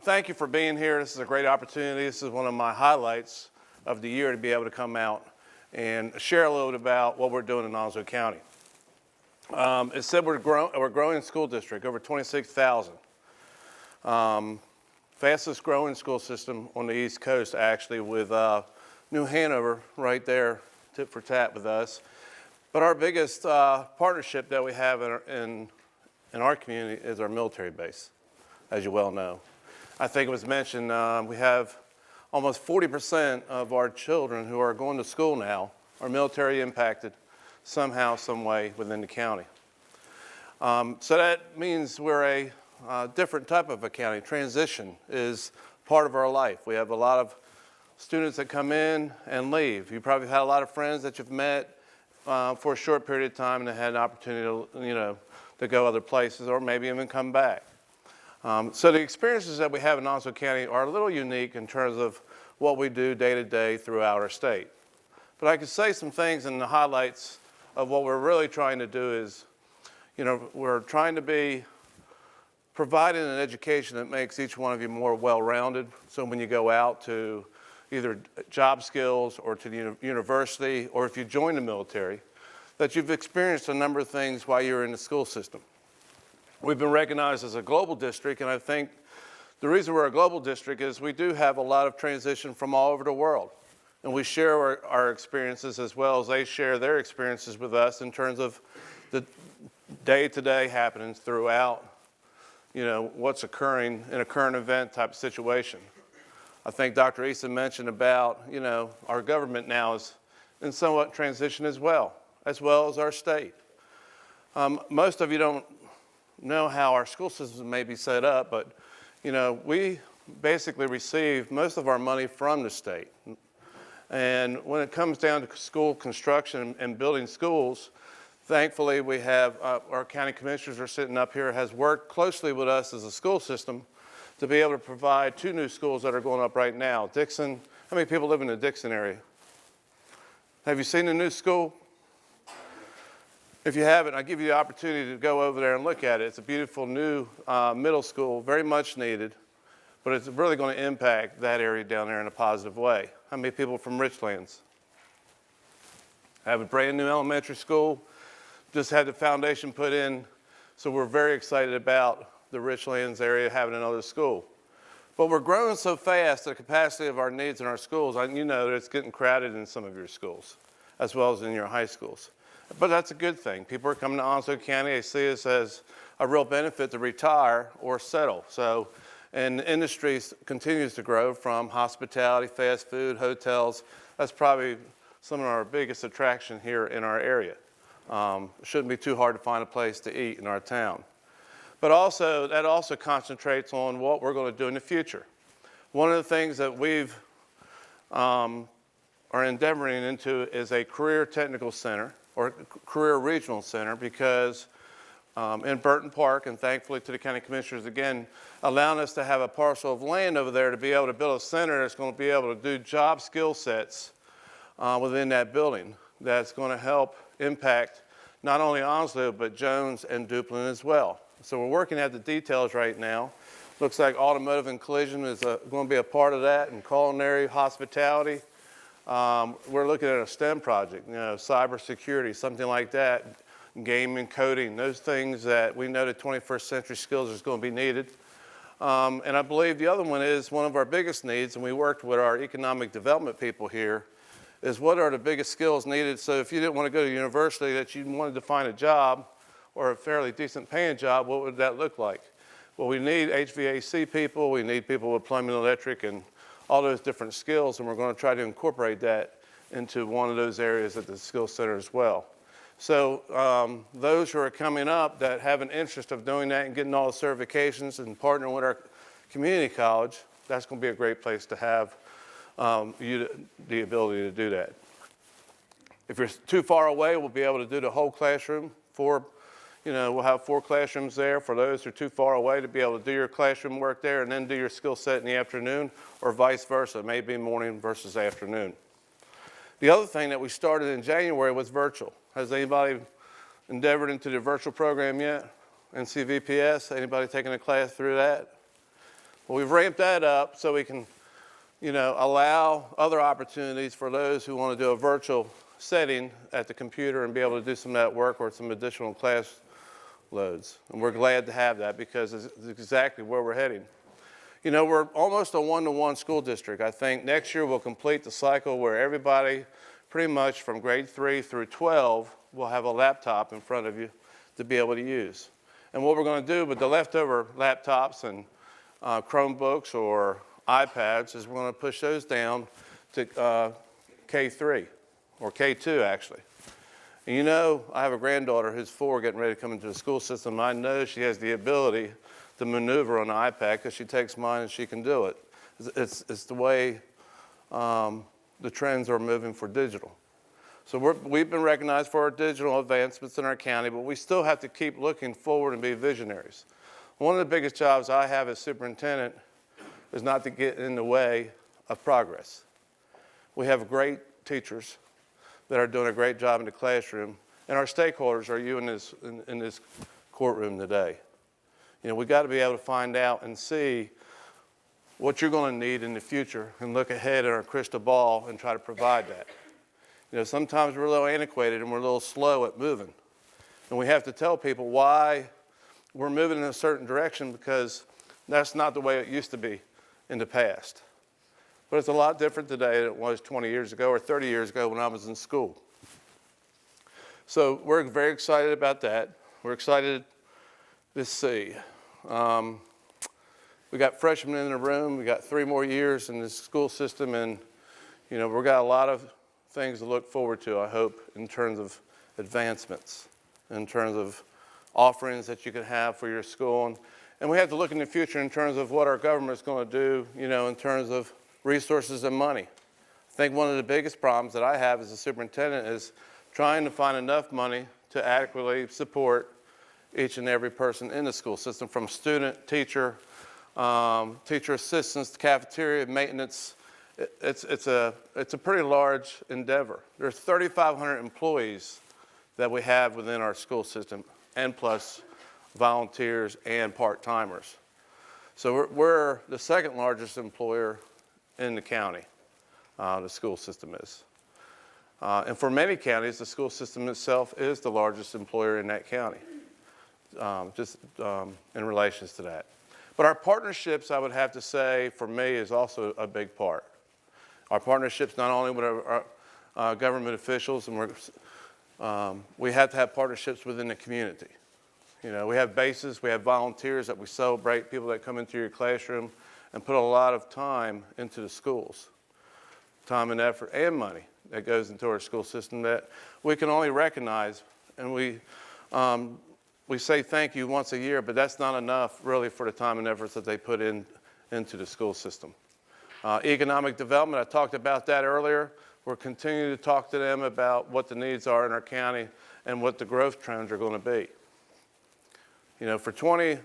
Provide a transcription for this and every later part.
Thank you for being here. This is a great opportunity. This is one of my highlights of the year to be able to come out and share a little bit about what we're doing in Onslow County. It said we're growing school district, over 26,000. Fastest growing school system on the East Coast, actually, with New Hanover right there, tit for tat with us. But our biggest partnership that we have in our community is our military base, as you well know. I think it was mentioned we have almost 40% of our children who are going to school now are military impacted somehow, some way within the county. So that means we're a different type of a county. Transition is part of our life. We have a lot of students that come in and leave. You probably had a lot of friends that you've met for a short period of time and had an opportunity to go other places or maybe even come back. So the experiences that we have in Onslow County are a little unique in terms of what we do day to day throughout our state. But I could say some things in the highlights of what we're really trying to do is, we're trying to be providing an education that makes each one of you more well-rounded. So when you go out to either job skills or to the university, or if you join the military, that you've experienced a number of things while you're in the school system. We've been recognized as a global district, and I think the reason we're a global district is we do have a lot of transition from all over the world. And we share our experiences as well as they share their experiences with us in terms of the day-to-day happenings throughout, what's occurring in a current event type of situation. I think Dr. Eason mentioned about, our government now is in somewhat transition as well as our state. Most of you don't know how our school system may be set up, but we basically receive most of our money from the state. And when it comes down to school construction and building schools, thankfully we have our county commissioners are sitting up here, has worked closely with us as a school system to be able to provide 2 new schools that are going up right now. Dixon, how many people live in the Dixon area? Have you seen the new school? If you haven't, I'll give you the opportunity to go over there and look at it. It's a beautiful new middle school, very much needed, but it's really going to impact that area down there in a positive way. How many people from Richlands? I have a brand new elementary school, just had the foundation put in, so we're very excited about the Richlands area having another school. But we're growing so fast, the capacity of our needs in our schools, that it's getting crowded in some of your schools, as well as in your high schools. But that's a good thing. People are coming to Onslow County. They see us as a real benefit to retire or settle. So, and the industry continues to grow from hospitality, fast food, hotels. That's probably some of our biggest attraction here in our area. It shouldn't be too hard to find a place to eat in our town. But also, that also concentrates on what we're going to do in the future. One of the things that we've are endeavoring into is a career technical center or career regional center, because in Burton Park, and thankfully to the county commissioners again, allowing us to have a parcel of land over there to be able to build a center that's going to be able to do job skill sets within that building that's going to help impact not only Onslow, but Jones and Duplin as well. So we're working at the details right now. Looks like automotive and collision is going to be a part of that, and culinary, hospitality. We're looking at a STEM project, cybersecurity, something like that, gaming, coding, those things that we know the 21st century skills is going to be needed. And I believe the other one is one of our biggest needs, and we worked with our economic development people here, is what are the biggest skills needed. So if you didn't want to go to university, that you wanted to find a job or a fairly decent paying job, what would that look like? Well, we need HVAC people, we need people with plumbing, electric, and all those different skills, and we're going to try to incorporate that into one of those areas at the Skills Center as well. So those who are coming up that have an interest of doing that and getting all the certifications and partnering with our community college, that's going to be a great place to have the ability to do that. If you're too far away, we'll be able to do the whole classroom. We'll have 4 classrooms there for those who are too far away to be able to do your classroom work there and then do your skill set in the afternoon, or vice versa. It may be morning versus afternoon. The other thing that we started in January was virtual. Has anybody endeavored into the virtual program yet? NCVPS, anybody taking a class through that? Well, we've ramped that up so we can, allow other opportunities for those who want to do a virtual setting at the computer and be able to do some of that work or some additional class loads. And we're glad to have that because it's exactly where we're heading. We're almost a one-to-one school district. I think next year we'll complete the cycle where everybody pretty much from grade 3 through 12 will have a laptop in front of you to be able to use. And what we're going to do with the leftover laptops and Chromebooks or iPads is we're going to push those down to K3, or K2 actually. And I have a granddaughter who's 4 getting ready to come into the school system. And I know she has the ability to maneuver on the iPad because she takes mine and she can do it. It's the way the trends are moving for digital. So we've been recognized for our digital advancements in our county, but we still have to keep looking forward and be visionaries. One of the biggest jobs I have as superintendent is not to get in the way of progress. We have great teachers that are doing a great job in the classroom, and our stakeholders are you in this courtroom today. We got to be able to find out and see what you're going to need in the future and look ahead in our crystal ball and try to provide that. Sometimes we're a little antiquated and we're a little slow at moving. And we have to tell people why we're moving in a certain direction because that's not the way it used to be in the past. But it's a lot different today than it was 20 years ago or 30 years ago when I was in school. So we're very excited about that. We're excited to see. We got freshmen in the room. We got 3 more years in the school system, and we've got a lot of things to look forward to, I hope, in terms of advancements, in terms of offerings that you can have for your school. And we have to look in the future in terms of what our government is going to do, in terms of resources and money. I think one of the biggest problems that I have as a superintendent is trying to find enough money to adequately support each and every person in the school system, from student, teacher, teacher assistants, cafeteria, maintenance. It's a pretty large endeavor. There's 3,500 employees that we have within our school system, and plus volunteers and part-timers. So we're the second largest employer in the county, the school system is. And for many counties, the school system itself is the largest employer in that county, in relations to that. But our partnerships, I would have to say, for me, is also a big part. Our partnerships not only with our government officials, and we have to have partnerships within the community. We have bases, we have volunteers that we celebrate, people that come into your classroom and put a lot of time into the schools, time and effort and money that goes into our school system that we can only recognize. And we say thank you once a year, but that's not enough really for the time and efforts that they put into the school system. Economic development, I talked about that earlier. We're continuing to talk to them about what the needs are in our county and what the growth trends are going to be. For 20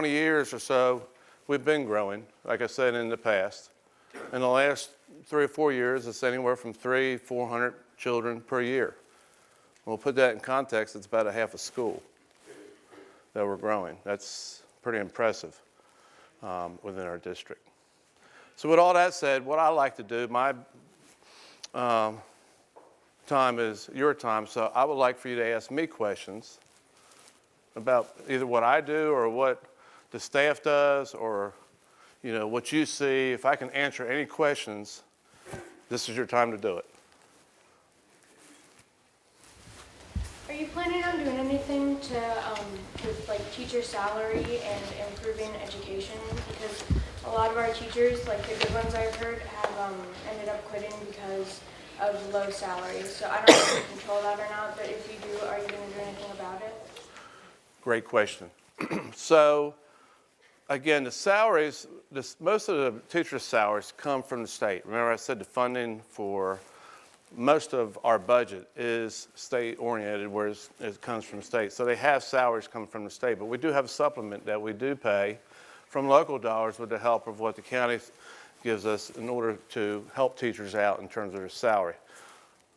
years or so, we've been growing, like I said, in the past. In the last 3 or 4 years, it's anywhere from 300-400 children per year. We'll put that in context, it's about a half a school that we're growing. That's pretty impressive within our district. So with all that said, what I like to do, my time is your time, so I would like for you to ask me questions about either what I do or what the staff does, or what you see. If I can answer any questions, this is your time to do it. Are you planning on doing anything with teacher salary and improving education? Because a lot of our teachers, the good ones I've heard, have ended up quitting because of low salaries. So I don't know if you control that or not, but if you do, are you going to do anything about it? Great question. So, again, the salaries, most of the teachers' salaries come from the state. Remember I said the funding for most of our budget is state-oriented, whereas it comes from the state. So they have salaries coming from the state, but we do have a supplement that we do pay from local dollars with the help of what the county gives us in order to help teachers out in terms of their salary.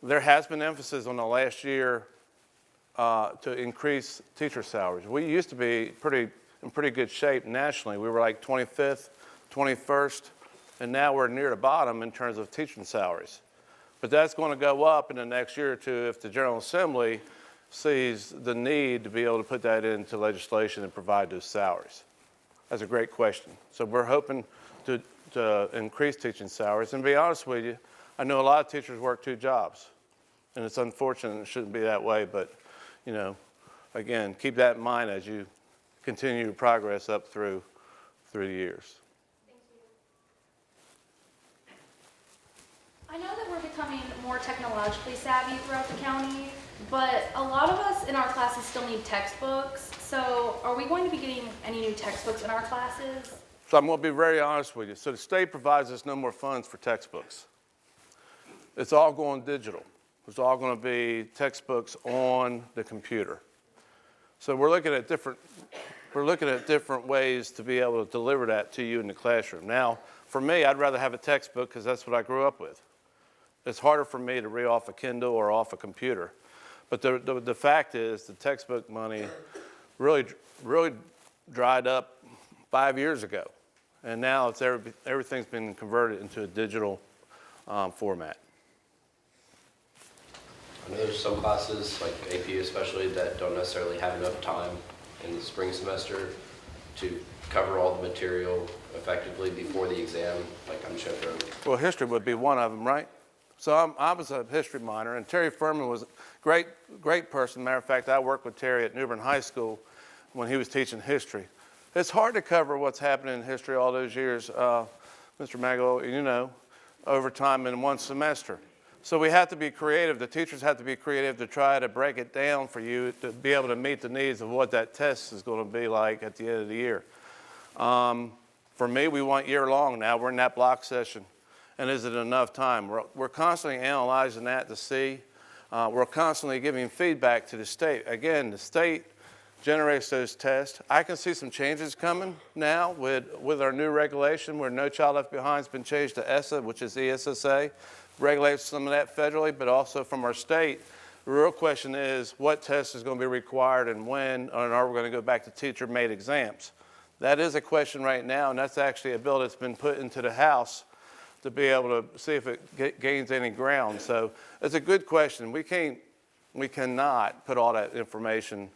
There has been emphasis on the last year to increase teacher salaries. We used to be in pretty good shape nationally. We were like 25th 21st, and now we're near the bottom in terms of teaching salaries. But that's going to go up in the next year or two if the General Assembly sees the need to be able to put that into legislation and provide those salaries. That's a great question. So we're hoping to increase teaching salaries. And to be honest with you, I know a lot of teachers work 2 jobs. And it's unfortunate, it shouldn't be that way, but, you know, again, keep that in mind as you continue to progress up through the years. I know that we're becoming more technologically savvy throughout the county, but a lot of us in our classes still need textbooks. So are we going to be getting any new textbooks in our classes? So I'm going to be very honest with you. So the state provides us no more funds for textbooks. It's all going digital. It's all going to be textbooks on the computer. So we're looking at different ways to be able to deliver that to you in the classroom. Now, for me, I'd rather have a textbook because that's what I grew up with. It's harder for me to read off a Kindle or off a computer. But the fact is the textbook money really dried up 5 years ago. And now everything's been converted into a digital format. I know there's some classes, like AP especially, that don't necessarily have enough time in the spring semester to cover all the material effectively before the exam, like I'm sure for. Well, history would be one of them, right? So I was a history minor, and Terry Furman was a great person. Matter of fact, I worked with Terry at New Bern High School when he was teaching history. It's hard to cover what's happening in history all those years, Mr. Mago, you know, over time in one semester. So we have to be creative. The teachers have to be creative to try to break it down for you to be able to meet the needs of what that test is going to be like at the end of the year. For me, we want year long now. We're in that block session. And is it enough time? We're constantly analyzing that to see. We're constantly giving feedback to the state. Again, the state generates those tests. I can see some changes coming now with our new regulation where No Child Left Behind has been changed to ESSA, which is ESSA. Regulates some of that federally, but also from our state. The real question is what test is going to be required and when, and are we going to go back to teacher-made exams? That is a question right now, and that's actually a bill that's been put into the House to be able to see if it gains any ground. So it's a good question. We cannot put all that information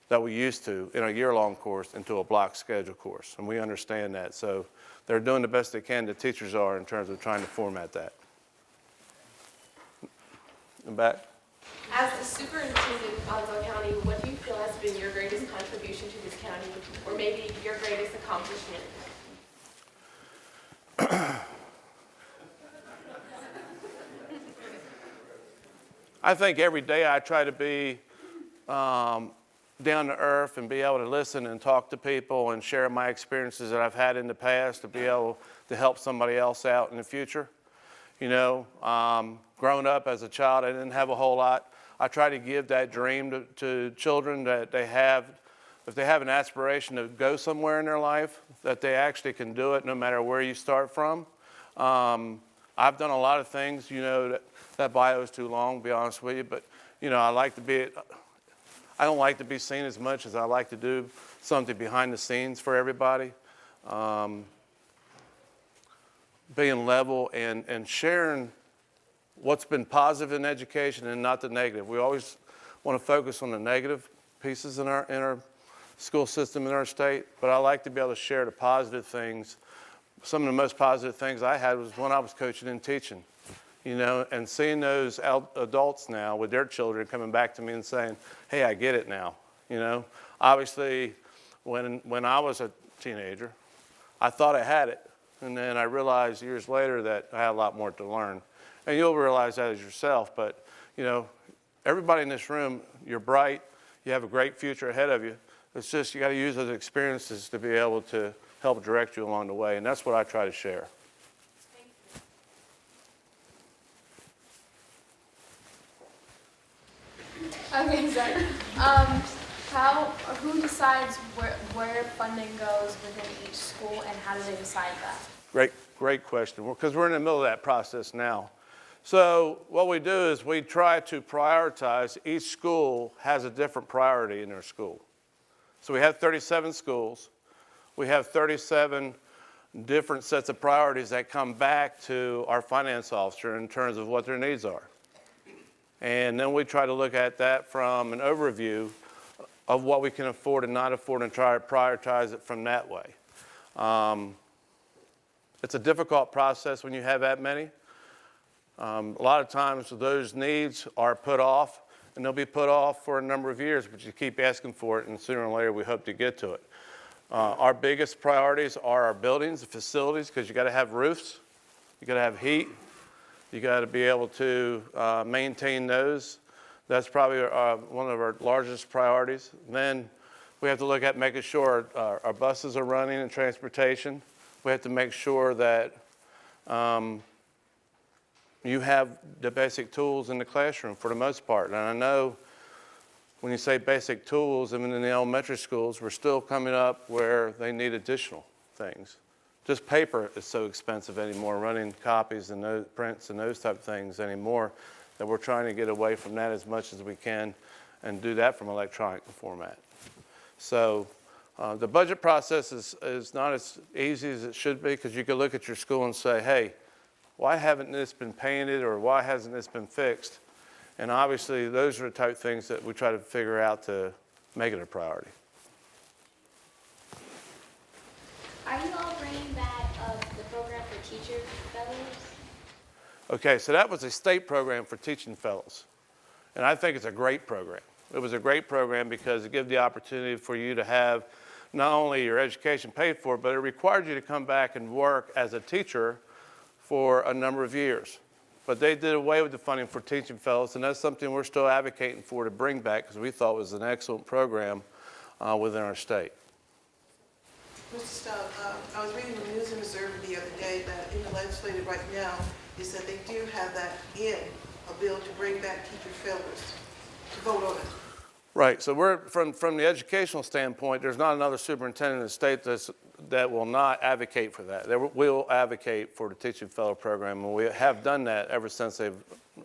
that we used to in a year-long course into a block schedule course, and we understand that. So they're doing the best they can, the teachers are, in terms of trying to format that. And back. As the superintendent of Onslow County, what do you feel has been your greatest contribution to this county, or maybe your greatest accomplishment? I think every day I try to be down to earth and be able to listen and talk to people and share my experiences that I've had in the past to be able to help somebody else out in the future. You know, growing up as a child, I didn't have a whole lot. I try to give that dream to children that they have, if they have an aspiration to go somewhere in their life, that they actually can do it no matter where you start from. I've done a lot of things, you know, that bio is too long, to be honest with you, but, you know, I don't like to be seen as much as I like to do something behind the scenes for everybody. Being level and sharing what's been positive in education and not the negative. We always want to focus on the negative pieces in our school system in our state, but I like to be able to share the positive things. Some of the most positive things I had was when I was coaching and teaching, you know, and seeing those adults now with their children coming back to me and saying, hey, I get it now, you know. Obviously, when I was a teenager, I thought I had it. And then I realized years later that I had a lot more to learn. And you'll realize that as yourself. But, you know, everybody in this room, you're bright. You have a great future ahead of you. It's just you got to use those experiences to be able to help direct you along the way. And that's what I try to share. Okay, sorry. Who decides where funding goes within each school, and how do they decide that? Great question. Because we're in the middle of that process now. So what we do is we try to prioritize. Each school has a different priority in their school. So we have 37 schools. We have 37 different sets of priorities that come back to our finance officer in terms of what their needs are. And then we try to look at that from an overview of what we can afford and not afford and try to prioritize it from that way. It's a difficult process when you have that many. A lot of times those needs are put off, and they'll be put off for a number of years, but you keep asking for it, and sooner or later we hope to get to it. Our biggest priorities are our buildings, the facilities, because you got to have roofs, you got to have heat, you got to be able to maintain those. That's probably one of our largest priorities. Then we have to look at making sure our buses are running and transportation. We have to make sure that you have the basic tools in the classroom for the most part. And I know when you say basic tools, even in the elementary schools, we're still coming up where they need additional things. Just paper is so expensive anymore, running copies and those prints and those type of things anymore, that we're trying to get away from that as much as we can and do that from electronic format. So the budget process is not as easy as it should be, because you could look at your school and say, hey, why haven't this been painted, or why hasn't this been fixed? And obviously those are the type of things that we try to figure out to make it a priority. Are you all bringing back the program for teacher fellows? Okay, so that was a state program for teaching fellows. And I think it's a great program. It was a great program because it gave the opportunity for you to have not only your education paid for, but it required you to come back and work as a teacher for a number of years. But they did away with the funding for teaching fellows, and that's something we're still advocating for to bring back, because we thought it was an excellent program within our state. Mr. Stout, I was reading the News and Observer the other day that in the legislature right now, they said they do have that in a bill to bring back teacher fellows, to vote on it. Right, so we're, from the educational standpoint, there's not another superintendent in the state that will not advocate for that. They will advocate for the teaching fellow program, and we have done that ever since they've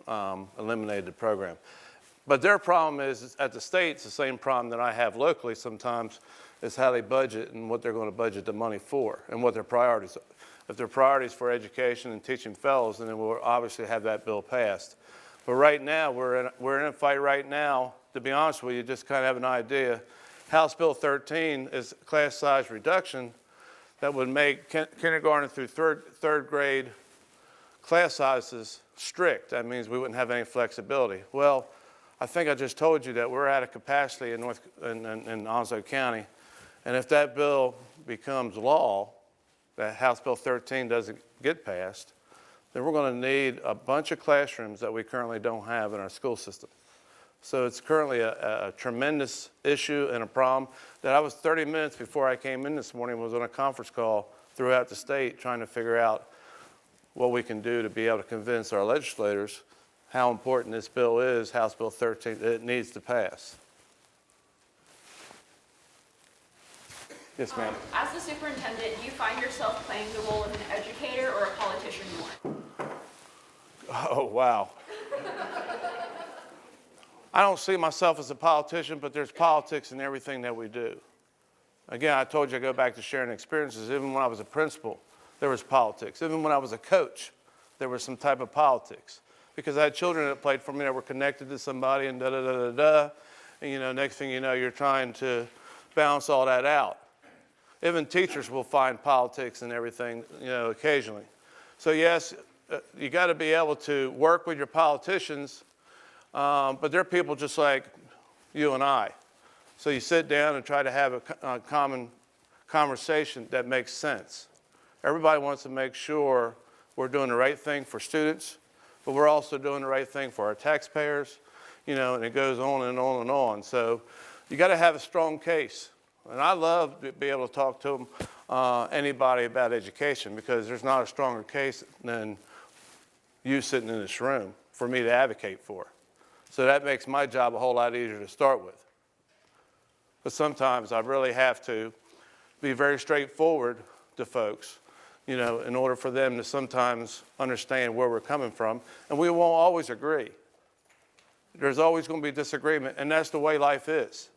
eliminated the program. But their problem is, at the state, it's the same problem that I have locally sometimes, is how they budget and what they're going to budget the money for and what their priorities are. If their priorities for education and teaching fellows, then we'll obviously have that bill passed. But right now, we're in a fight right now. To be honest with you, just kind of have an idea. House Bill 13 is class size reduction that would make kindergarten through third grade class sizes strict. That means we wouldn't have any flexibility. Well, I think I just told you that we're at a capacity in Onslow County, and if that bill becomes law, that House Bill 13 doesn't get passed, then we're going to need a bunch of classrooms that we currently don't have in our school system. So it's currently a tremendous issue and a problem that I was 30 minutes before I came in this morning, was on a conference call throughout the state trying to figure out what we can do to be able to convince our legislators how important this bill is, House Bill 13, that it needs to pass. Yes, ma'am. As the superintendent, do you find yourself playing the role of an educator or a politician more? Oh, wow. I don't see myself as a politician, but there's politics in everything that we do. Again, I told you I go back to sharing experiences. Even when I was a principal, there was politics. Even when I was a coach, there was some type of politics. Because I had children that played for me that were connected to somebody and da-da-da-da-da. And, next thing you know, you're trying to balance all that out. Even teachers will find politics and everything, occasionally. So yes, you got to be able to work with your politicians, but they're people just like you and I. So you sit down and try to have a common conversation that makes sense. Everybody wants to make sure we're doing the right thing for students, but we're also doing the right thing for our taxpayers, and it goes on and on and on. So you got to have a strong case. And I love to be able to talk to anybody about education, because there's not a stronger case than you sitting in this room for me to advocate for. So that makes my job a whole lot easier to start with. But sometimes I really have to be very straightforward to folks, in order for them to sometimes understand where we're coming from. And we won't always agree. There's always going to be disagreement, and that's the way life is.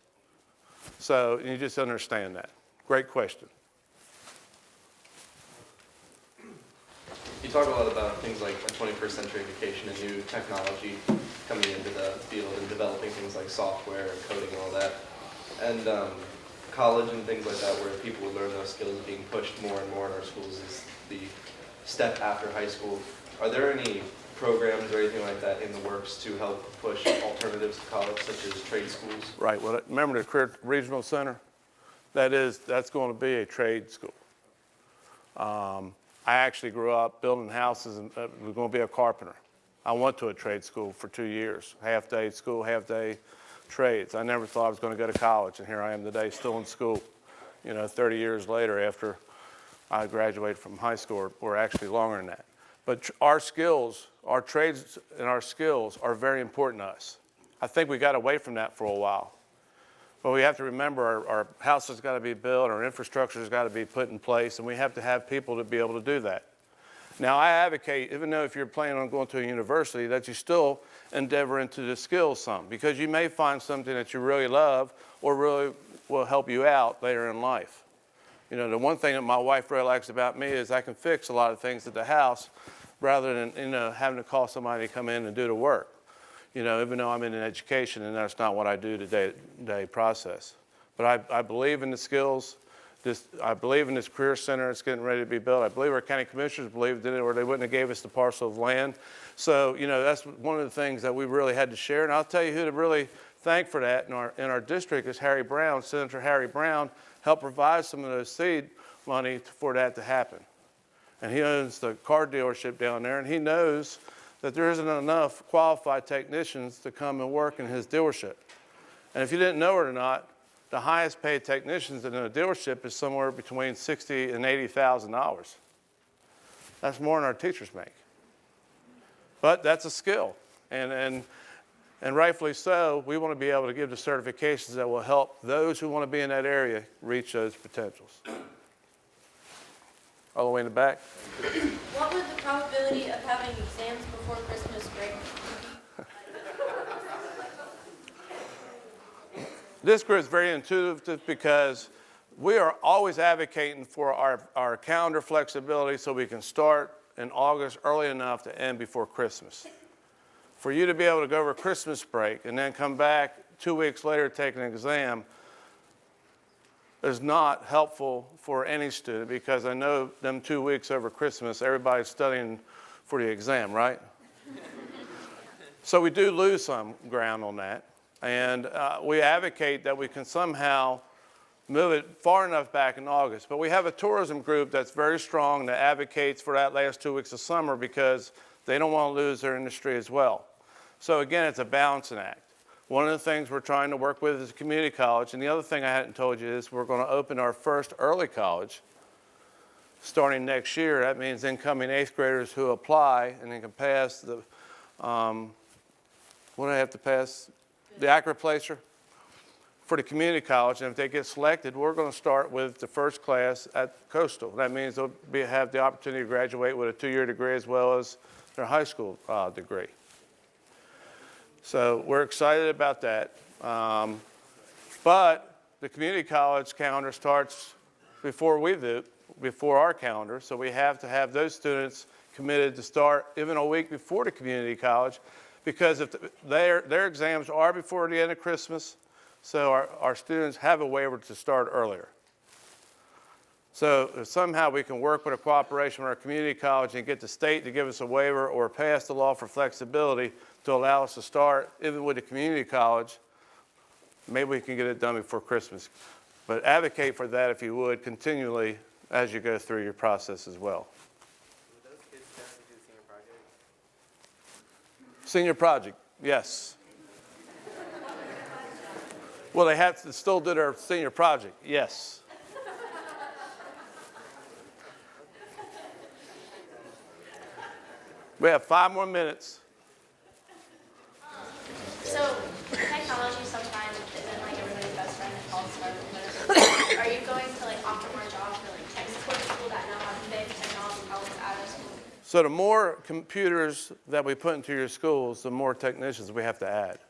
So you just understand that. Great question. You talk a lot about things like a 21st century education and new technology coming into the field and developing things like software and coding and all that. And college and things like that, where people would learn those skills being pushed more and more in our schools, is the step after high school. Are there any programs or anything like that in the works to help push alternatives to college, such as trade schools? Right. Well, remember the Career Regional Center? That's going to be a trade school. I actually grew up building houses and was going to be a carpenter. I went to a trade school for 2 years, half-day school, half-day trades. I never thought I was going to go to college, and here I am today still in school, 30 years later after I graduated from high school, or actually longer than that. But our skills, our trades and our skills are very important to us. I think we got away from that for a while. But we have to remember our house has got to be built, our infrastructure has got to be put in place, and we have to have people to be able to do that. Now, I advocate, even though if you're planning on going to a university, that you still endeavor into the skills some, because you may find something that you really love or really will help you out later in life. The one thing that my wife really likes about me is I can fix a lot of things at the house rather than, having to call somebody to come in and do the work. Even though I'm in education, and that's not what I do day-to-day process. But I believe in the skills. I believe in this career center that's getting ready to be built. I believe our county commissioners believed in it, or they wouldn't have gave us the parcel of land. So, that's one of the things that we really had to share. And I'll tell you who to really thank for that in our district is Harry Brown. Senator Harry Brown helped provide some of those seed money for that to happen. And he owns the car dealership down there, and he knows that there isn't enough qualified technicians to come and work in his dealership. And if you didn't know it or not, the highest paid technicians in a dealership is somewhere between $60,000 and $80,000. That's more than our teachers make. But that's a skill, and rightfully so. We want to be able to give the certifications that will help those who want to be in that area reach those potentials. All the way in the back. What would the probability of having exams before Christmas break? This group is very intuitive because we are always advocating for our calendar flexibility so we can start in August early enough to end before Christmas. For you to be able to go over Christmas break and then come back 2 weeks later to take an exam is not helpful for any student, because I know them 2 weeks over Christmas, everybody's studying for the exam, right? So we do lose some ground on that. And we advocate that we can somehow move it far enough back in August. But we have a tourism group that's very strong that advocates for that last 2 weeks of summer because they don't want to lose their industry as well. So again, it's a balancing act. One of the things we're trying to work with is a community college. And the other thing I hadn't told you is we're going to open our first early college starting next year. That means incoming 8th graders who apply and they can pass the, what do I have to pass? The ACRA placer for the community college. And if they get selected, we're going to start with the first class at Coastal. That means they'll have the opportunity to graduate with a 2-year degree as well as their high school degree. So we're excited about that. But the community college calendar starts before we do, before our calendar. So we have to have those students committed to start even a week before the community college, because if their exams are before the end of Christmas, so our students have a waiver to start earlier. So if somehow we can work with a cooperation with our community college and get the state to give us a waiver or pass the law for flexibility to allow us to start even with the community college, maybe we can get it done before Christmas. But advocate for that, if you would, continually as you go through your process as well. Would those kids have to do the senior project? Senior project, yes. Well, they have to still do their senior project, yes. We have 5 more minutes. So technology sometimes isn't like everybody's best friend and falls apart. Are you going to like offer more jobs for like tech support people that know how to fix technology problems out of school? So the more computers that we put into your schools, the more technicians we have to add.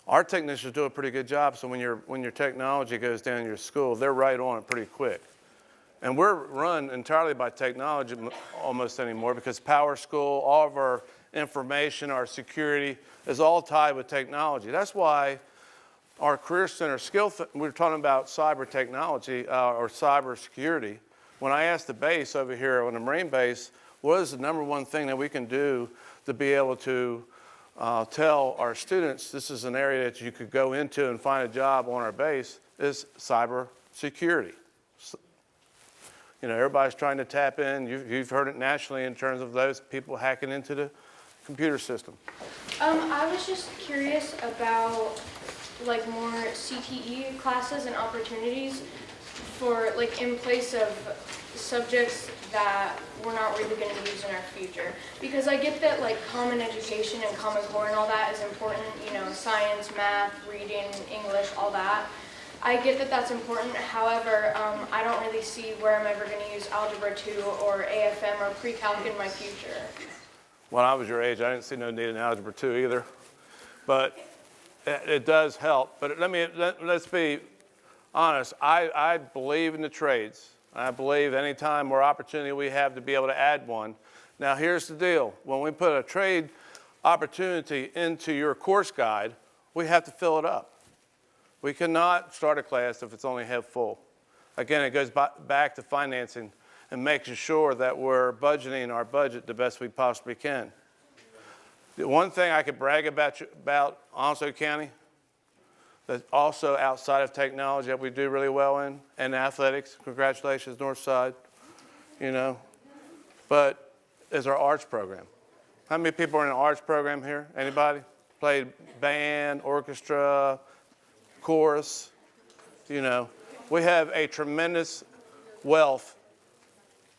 Our technicians do a pretty good job, so when your technology goes down in your school, they're right on it pretty quick. And we're run entirely by technology almost anymore because Power School, all of our information, our security is all tied with technology. That's why our Career Center we're talking about cyber technology or cyber security. When I asked the base over here on the Marine base, what is the number one thing that we can do to be able to tell our students this is an area that you could go into and find a job on our base, is cyber security. You know, everybody's trying to tap in. You've heard it nationally in terms of those people hacking into the computer system. I was just curious about like more CTE classes and opportunities for like in place of subjects that we're not really going to use in our future. Because I get that like common education and common core and all that is important, you know, science, math, reading, English, all that. I get that that's important. However, I don't really see where I'm ever going to use Algebra 2 or AFM or pre-calc in my future. When I was your age, I didn't see no need in Algebra 2 either. But it does help. But let's be honest. I believe in the trades. I believe anytime more opportunity we have to be able to add one. Now, here's the deal. When we put a trade opportunity into your course guide, we have to fill it up. We cannot start a class if it's only half full. Again, it goes back to financing and making sure that we're budgeting our budget the best we possibly can. The one thing I could brag about Onslow County that's also outside of technology that we do really well in, and athletics, congratulations Northside, you know, but is our arts program. How many people are in an arts program here? Anybody? Played band, orchestra, chorus, you know. We have a tremendous wealth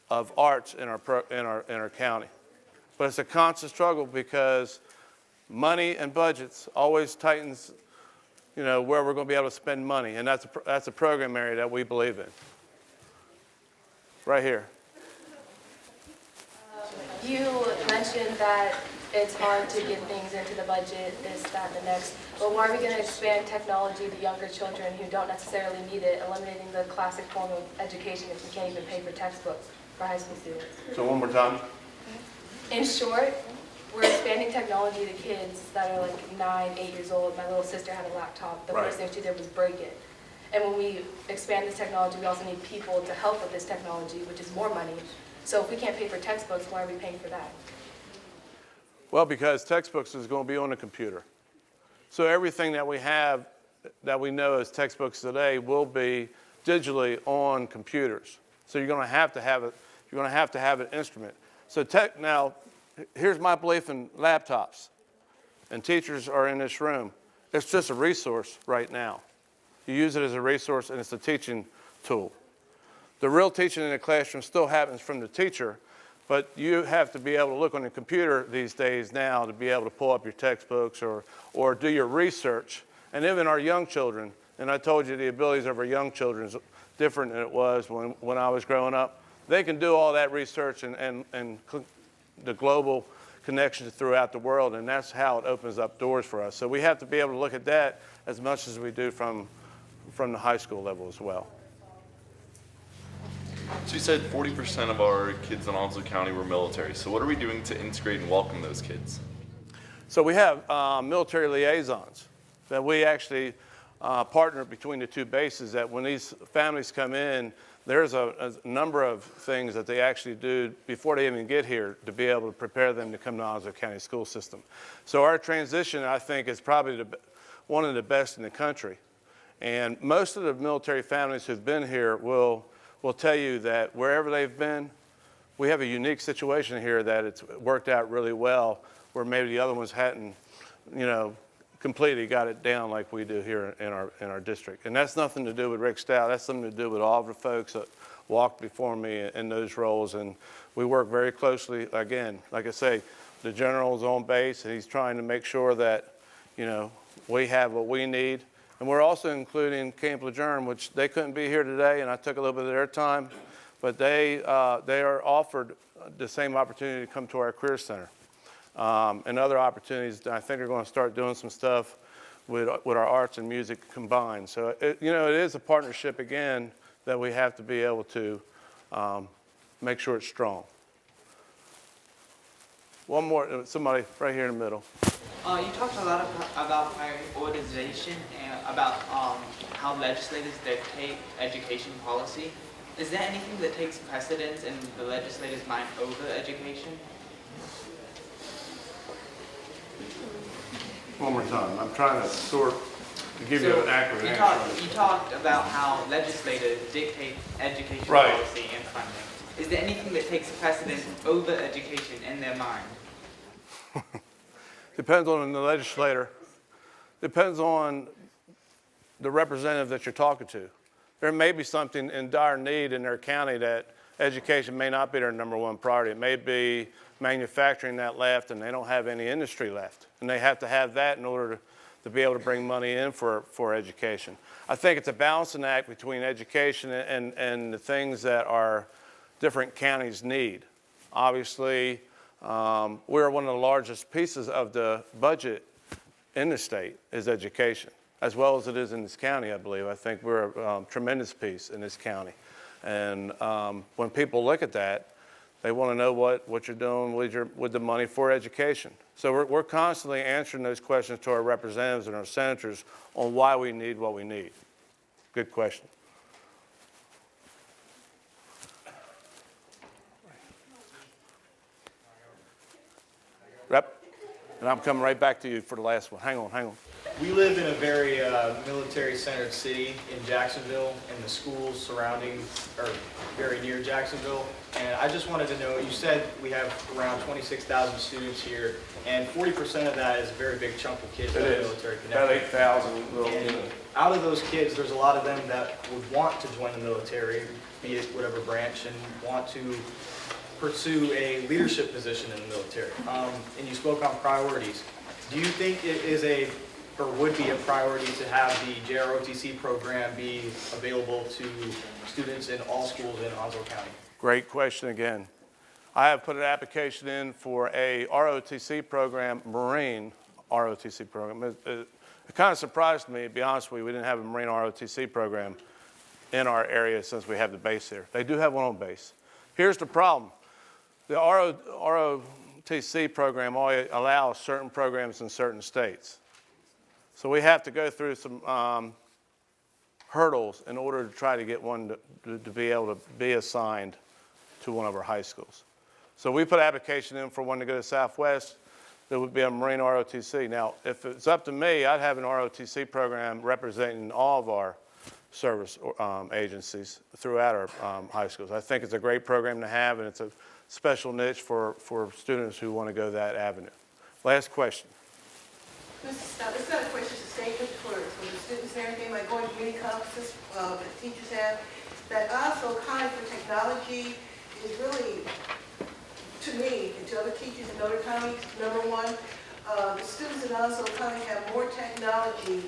of arts in our county. But it's a constant struggle because money and budgets always tightens, you know, where we're going to be able to spend money. And that's a program area that we believe in. Right here. You mentioned that it's hard to get things into the budget, this, that, and the next. But why are we going to expand technology to younger children who don't necessarily need it, eliminating the classic form of education if we can't even pay for textbooks for high school students? So one more time. In short, we're expanding technology to kids that are like 9, 8 years old. My little sister had a laptop. The first thing she did was break it. And when we expand this technology, we also need people to help with this technology, which is more money. So if we can't pay for textbooks, why are we paying for that? Well, because textbooks is going to be on the computer. So everything that we have, that we know as textbooks today, will be digitally on computers. So you're going to have to have it. You're going to have an instrument. So now, here's my belief in laptops, and teachers are in this room. It's just a resource right now. You use it as a resource, and it's a teaching tool. The real teaching in the classroom still happens from the teacher, but you have to be able to look on the computer these days now to be able to pull up your textbooks or do your research. And even our young children, and I told you the abilities of our young children is different than it was when I was growing up. They can do all that research and the global connections throughout the world, and that's how it opens up doors for us. So we have to be able to look at that as much as we do from the high school level as well. So you said 40% of our kids in Onslow County were military. So what are we doing to integrate and welcome those kids? So we have military liaisons that we actually partner between the two bases, that when these families come in, there's a number of things that they actually do before they even get here to be able to prepare them to come to Onslow County school system. So our transition, I think, is probably one of the best in the country. And most of the military families who've been here will tell you that wherever they've been, we have a unique situation here that it's worked out really well, where maybe the other ones hadn't, you know, completely got it down like we do here in our district. And that's nothing to do with Rick Stout. That's something to do with all of the folks that walked before me in those roles. And we work very closely. Again, like I say, the general's on base, and he's trying to make sure that, you know, we have what we need. And we're also including Camp Lejeune, which they couldn't be here today, and I took a little bit of their time, but they are offered the same opportunity to come to our Career Center. And other opportunities. I think they're going to start doing some stuff with our arts and music combined. So, it is a partnership, again, that we have to be able to make sure it's strong. One more, somebody right here in the middle. You talked a lot about prioritization and about how legislators dictate education policy. Is there anything that takes precedence in the legislator's mind over education? One more time. I'm trying to give you an accurate answer. You talked about how legislators dictate education Right. policy and funding. Is there anything that takes precedence over education in their mind? Depends on the legislator. Depends on the representative that you're talking to. There may be something in dire need in their county that education may not be their number one priority. It may be manufacturing that left and they don't have any industry left. And they have to have that in order to be able to bring money in for education. I think it's a balancing act between education and the things that our different counties need. Obviously, we're one of the largest pieces of the budget in the state is education, as well as it is in this county, I believe. I think we're a tremendous piece in this county. And when people look at that, they want to know what you're doing with the money for education. So we're constantly answering those questions to our representatives and our senators on why we need what we need. Good question. Yep. And I'm coming right back to you for the last one. Hang on. We live in a very military-centered city in Jacksonville, and the schools surrounding are very near Jacksonville. And I just wanted to know, you said we have around 26,000 students here, and 40% of that is a very big chunk of kids that are military connected. About 8,000. And out of those kids, there's a lot of them that would want to join the military, be it whatever branch, and want to pursue a leadership position in the military. And you spoke on priorities. Do you think it is or would be a priority to have the JROTC program be available to students in all schools in Onslow County? Great question again. I have put an application in for a ROTC program, Marine ROTC program. It kind of surprised me, to be honest with you, we didn't have a Marine ROTC program in our area since we have the base here. They do have one on base. Here's the problem. The ROTC program only allows certain programs in certain states. So we have to go through some hurdles in order to try to get one to be able to be assigned to one of our high schools. So we put an application in for one to go to Southwest. There would be a Marine ROTC. Now, if it's up to me, I'd have an ROTC program representing all of our service agencies throughout our high schools. I think it's a great program to have, and it's a special niche for students who want to go that avenue. Last question. Mrs. Stout, this is not a question, it's a statement for the students and everything, like going to many conferences that teachers have, that Onslow County for technology is really, to me, and to other teachers in other counties, number one. The students in Onslow County have more technology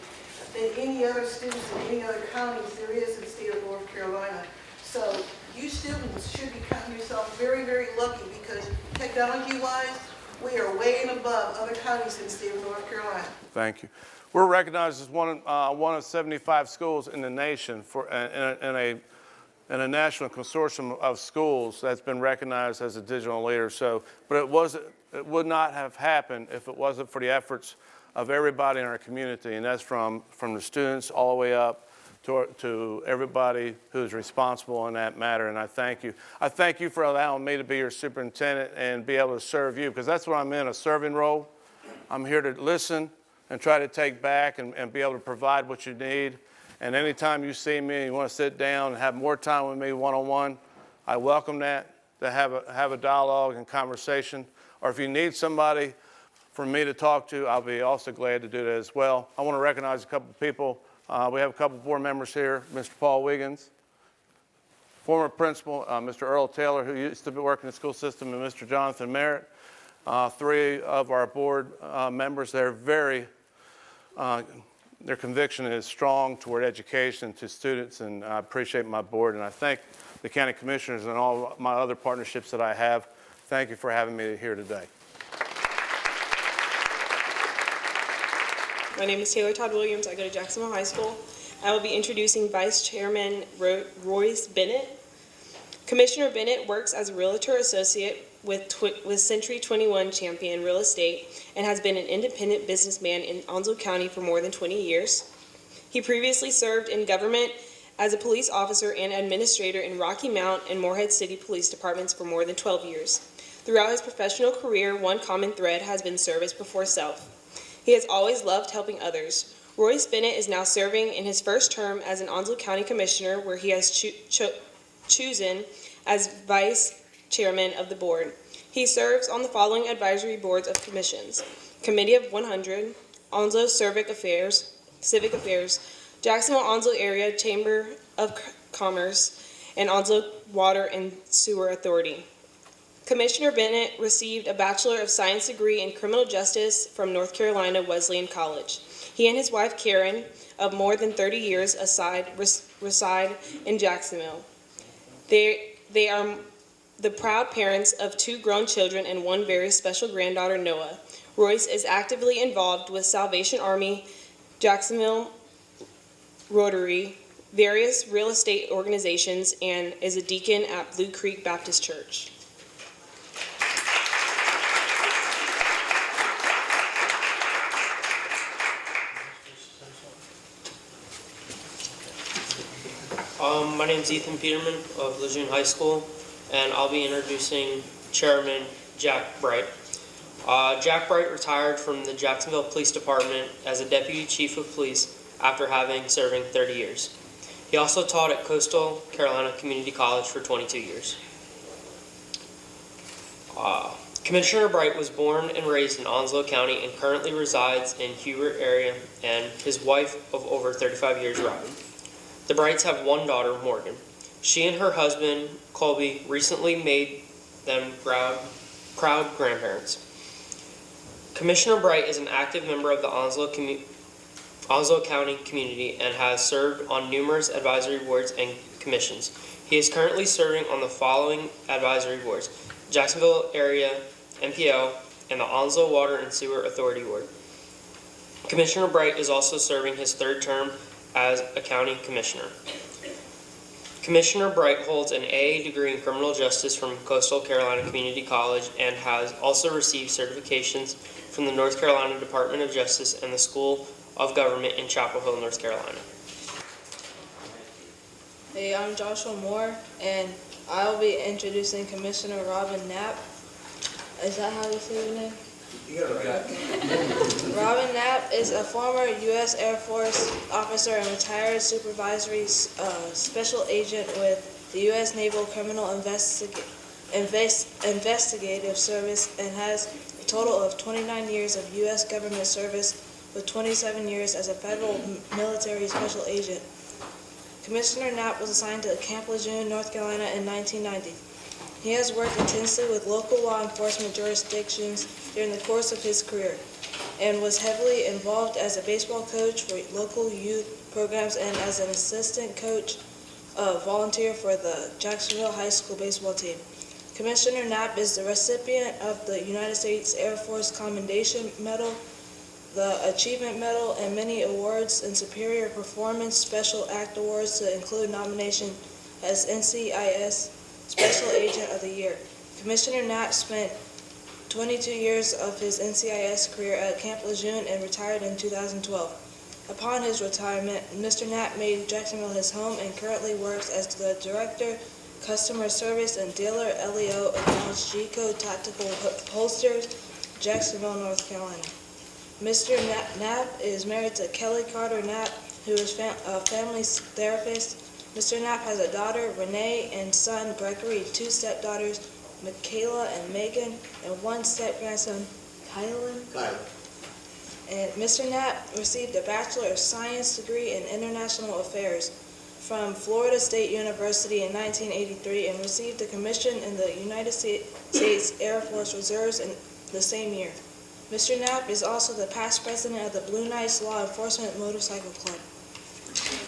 than any other students in any other counties there is in the state of North Carolina. So you students should be counting yourself very, very lucky because technology-wise, we are way and above other counties in the state of North Carolina. Thank you. We're recognized as one of 75 schools in the nation for in a national consortium of schools that's been recognized as a digital leader. So, but it would not have happened if it wasn't for the efforts of everybody in our community, and that's from the students all the way up to everybody who's responsible in that matter, and I thank you. I thank you for allowing me to be your superintendent and be able to serve you, because that's what I'm in, a serving role. I'm here to listen and try to take back and be able to provide what you need. And anytime you see me and you want to sit down and have more time with me one-on-one, I welcome that, to have a dialogue and conversation. Or if you need somebody for me to talk to, I'll be also glad to do that as well. I want to recognize a couple of people. We have a couple board members here, Mr. Paul Wiggins, former principal, Mr. Earl Taylor, who used to be working in the school system, and Mr. Jonathan Merritt. Three of our board members, they're very, their conviction is strong toward education to students, and I appreciate my board, and I thank the county commissioners and all my other partnerships that I have. Thank you for having me here today. My name is Taylor Todd Williams. I go to Jacksonville High School. I will be introducing Vice Chairman Royce Bennett. Commissioner Bennett works as a realtor associate with Century 21 Champion Real Estate and has been an independent businessman in Onslow County for more than 20 years. He previously served in government as a police officer and administrator in Rocky Mount and Morehead City Police Departments for more than 12 years. Throughout his professional career, one common thread has been service before self. He has always loved helping others. Royce Bennett is now serving in his first term as an Onslow County Commissioner, where he has chosen as Vice Chairman of the Board. He serves on the following advisory boards of commissions: Committee of 100, Onslow Civic Affairs, Jacksonville-Onslow Area Chamber of Commerce, and Onslow Water and Sewer Authority. Commissioner Bennett received a Bachelor of Science degree in Criminal Justice from North Carolina Wesleyan College. He and his wife Karen, of more than 30 years, reside in Jacksonville. They are the proud parents of 2 grown children and 1 very special granddaughter, Noah. Royce is actively involved with Salvation Army, Jacksonville Rotary, various real estate organizations, and is a deacon at Blue Creek Baptist Church. My name is Ethan Peterman of Lejeune High School, and I'll be introducing Chairman Jack Bright. Jack Bright retired from the Jacksonville Police Department as a Deputy Chief of Police after serving 30 years. He also taught at Coastal Carolina Community College for 22 years. Commissioner Bright was born and raised in Onslow County and currently resides in Hubert area, and his wife of over 35 years, Robin. The Brights have 1 daughter, Morgan. She and her husband, Colby, recently made them proud grandparents. Commissioner Bright is an active member of the Onslow County community and has served on numerous advisory boards and commissions. He is currently serving on the following advisory boards: Jacksonville Area MPO and the Onslow Water and Sewer Authority Board. Commissioner Bright is also serving his 3rd term as a county commissioner. Commissioner Bright holds an AA degree in criminal justice from Coastal Carolina Community College and has also received certifications from the North Carolina Department of Justice and the School of Government in Chapel Hill, North Carolina. Hey, I'm Joshua Moore, and I'll be introducing Commissioner Robin Knapp. Is that how you say your name? You got it right. Okay. Robin Knapp is a former U.S. Air Force officer and retired supervisory special agent with the U.S. Naval Criminal Investigative Service and has a total of 29 years of U.S. government service with 27 years as a federal military special agent. Commissioner Knapp was assigned to Camp Lejeune, North Carolina in 1990. He has worked intensely with local law enforcement jurisdictions during the course of his career and was heavily involved as a baseball coach for local youth programs and as an assistant coach volunteer for the Jacksonville High School baseball team. Commissioner Knapp is the recipient of the United States Air Force Commendation Medal, the Achievement Medal, and many awards and Superior Performance Special Act awards to include nomination as NCIS Special Agent of the Year. Commissioner Knapp spent 22 years of his NCIS career at Camp Lejeune and retired in 2012. Upon his retirement, Mr. Knapp made Jacksonville his home and currently works as the Director, Customer Service and Dealer LEO accounts GECO Tactical Holsters, Jacksonville, North Carolina. Mr. Knapp is married to Kelly Carter Knapp, who is a family therapist. Mr. Knapp has a daughter, Renee, and son, Gregory, 2 stepdaughters, Michaela and Megan, and 1 step-grandson, Kylan. And Mr. Knapp received a Bachelor of Science degree in International Affairs from Florida State University in 1983 and received a commission in the United States Air Force Reserves in the same year. Mr. Knapp is also the past president of the Blue Knights Law Enforcement Motorcycle Club.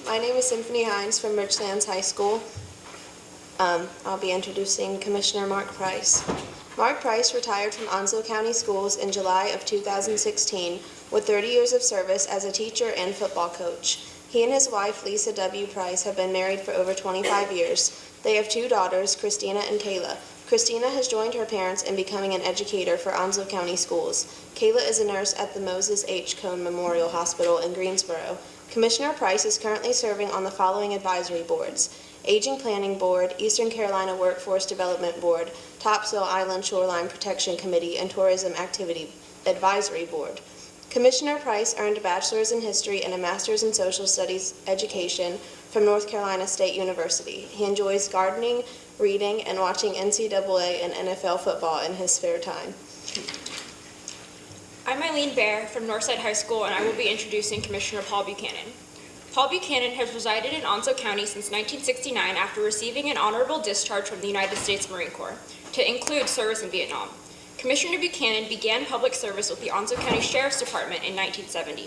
My name is Symphony Hines from Richlands High School. I'll be introducing Commissioner Mark Price. Mark Price retired from Onslow County Schools in July of 2016 with 30 years of service as a teacher and football coach. He and his wife, Lisa W. Price, have been married for over 25 years. They have 2 daughters, Christina and Kayla. Christina has joined her parents in becoming an educator for Onslow County Schools. Kayla is a nurse at the Moses H. Cone Memorial Hospital in Greensboro. Commissioner Price is currently serving on the following advisory boards: Aging Planning Board, Eastern Carolina Workforce Development Board, Topsail Island Shoreline Protection Committee, and Tourism Activity Advisory Board. Commissioner Price earned a bachelor's in history and a master's in social studies education from North Carolina State University. He enjoys gardening, reading, and watching NCAA and NFL football in his spare time. I'm Eileen Baer from Northside High School, and I will be introducing Commissioner Paul Buchanan. Paul Buchanan has resided in Onslow County since 1969 after receiving an honorable discharge from the United States Marine Corps, to include service in Vietnam. Commissioner Buchanan began public service with the Onslow County Sheriff's Department in 1970.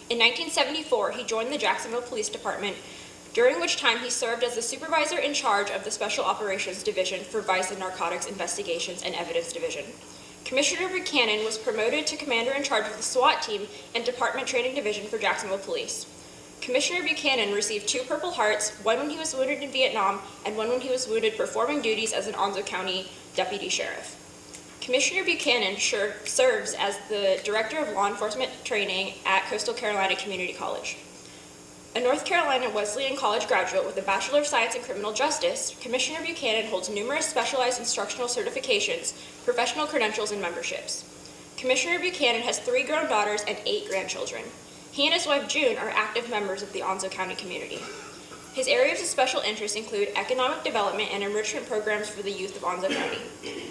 In 1974, he joined the Jacksonville Police Department, during which time he served as the supervisor in charge of the Special Operations Division for Vice and Narcotics Investigations and Evidence Division. Commissioner Buchanan was promoted to commander in charge of the SWAT team and Department Training Division for Jacksonville Police. Commissioner Buchanan received 2 Purple Hearts, one when he was wounded in Vietnam and one when he was wounded performing duties as an Onslow County Deputy Sheriff. Commissioner Buchanan serves as the Director of Law Enforcement Training at Coastal Carolina Community College. A North Carolina Wesleyan College graduate with a Bachelor of Science in Criminal Justice, Commissioner Buchanan holds numerous specialized instructional certifications, professional credentials, and memberships. Commissioner Buchanan has 3 grown daughters and 8 grandchildren. He and his wife June are active members of the Onslow County community. His areas of special interest include economic development and enrichment programs for the youth of Onslow County.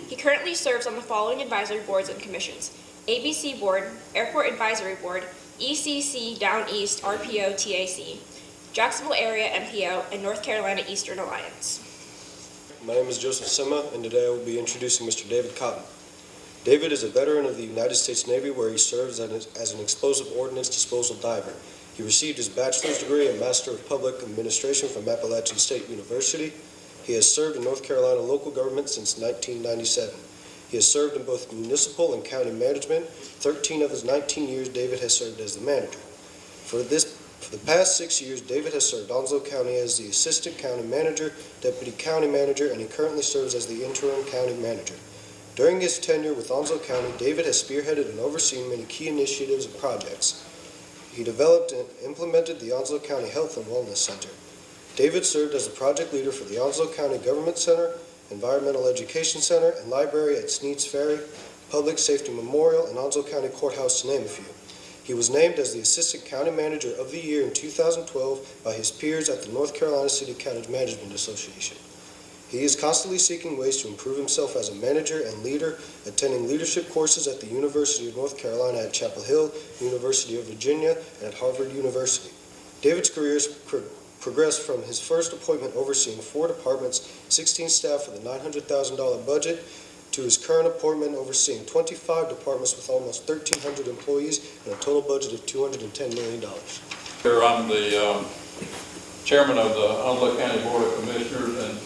He currently serves on the following advisory boards and commissions: ABC Board, Airport Advisory Board, ECC Down East RPO TAC, Jacksonville Area MPO, and North Carolina Eastern Alliance. My name is Joseph Sima, and today I will be introducing Mr. David Cotton. David is a veteran of the United States Navy, where he serves as an explosive ordnance disposal diver. He received his bachelor's degree and Master of Public Administration from Appalachian State University. He has served in North Carolina local government since 1997. He has served in both municipal and county management. 13 of his 19 years, David has served as the manager. For the past 6 years, David has served Onslow County as the Assistant County Manager, Deputy County Manager, and he currently serves as the Interim County Manager. During his tenure with Onslow County, David has spearheaded and overseen many key initiatives and projects. He developed and implemented the Onslow County Health and Wellness Center. David served as a project leader for the Onslow County Government Center, Environmental Education Center, and Library at Sneads Ferry, Public Safety Memorial, and Onslow County Courthouse, to name a few. He was named as the Assistant County Manager of the Year in 2012 by his peers at the North Carolina City County Management Association. He is constantly seeking ways to improve himself as a manager and leader, attending leadership courses at the University of North Carolina at Chapel Hill, University of Virginia, and at Harvard University. David's career has progressed from his first appointment overseeing 4 departments, 16 staff with a $900,000 budget, to his current appointment overseeing 25 departments with almost 1,300 employees and a total budget of $210 million. I'm the chairman of the Onslow County Board of Commissioners, and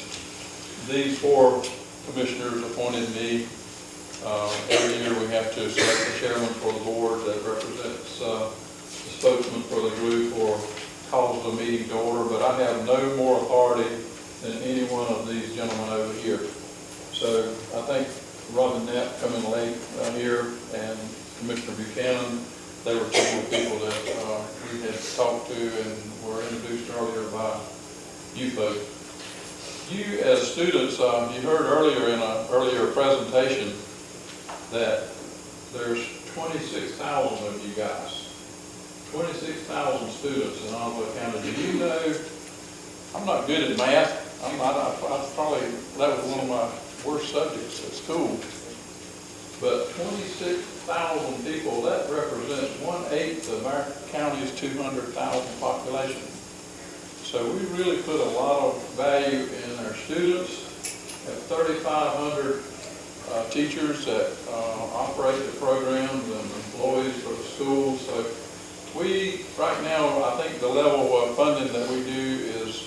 these 4 commissioners appointed me. Every year we have to select a chairman for the board that represents the spokesman for the group or calls the meeting to order, but I have no more authority than any one of these gentlemen over here. So I think Robin Knapp coming late here and Commissioner Buchanan, they were 2 of the people that we had talked to and were introduced earlier by you folks. You as students, you heard earlier in an earlier presentation that there's 26,000 of you guys. 26,000 students in Onslow County. Do you know, I'm not good at math. That was one of my worst subjects at school. But 26,000 people, that represents 1/8 of our county's 200,000 population. So we really put a lot of value in our students. We have 3,500 teachers that operate the programs and employees for the schools. So we, right now, I think the level of funding that we do is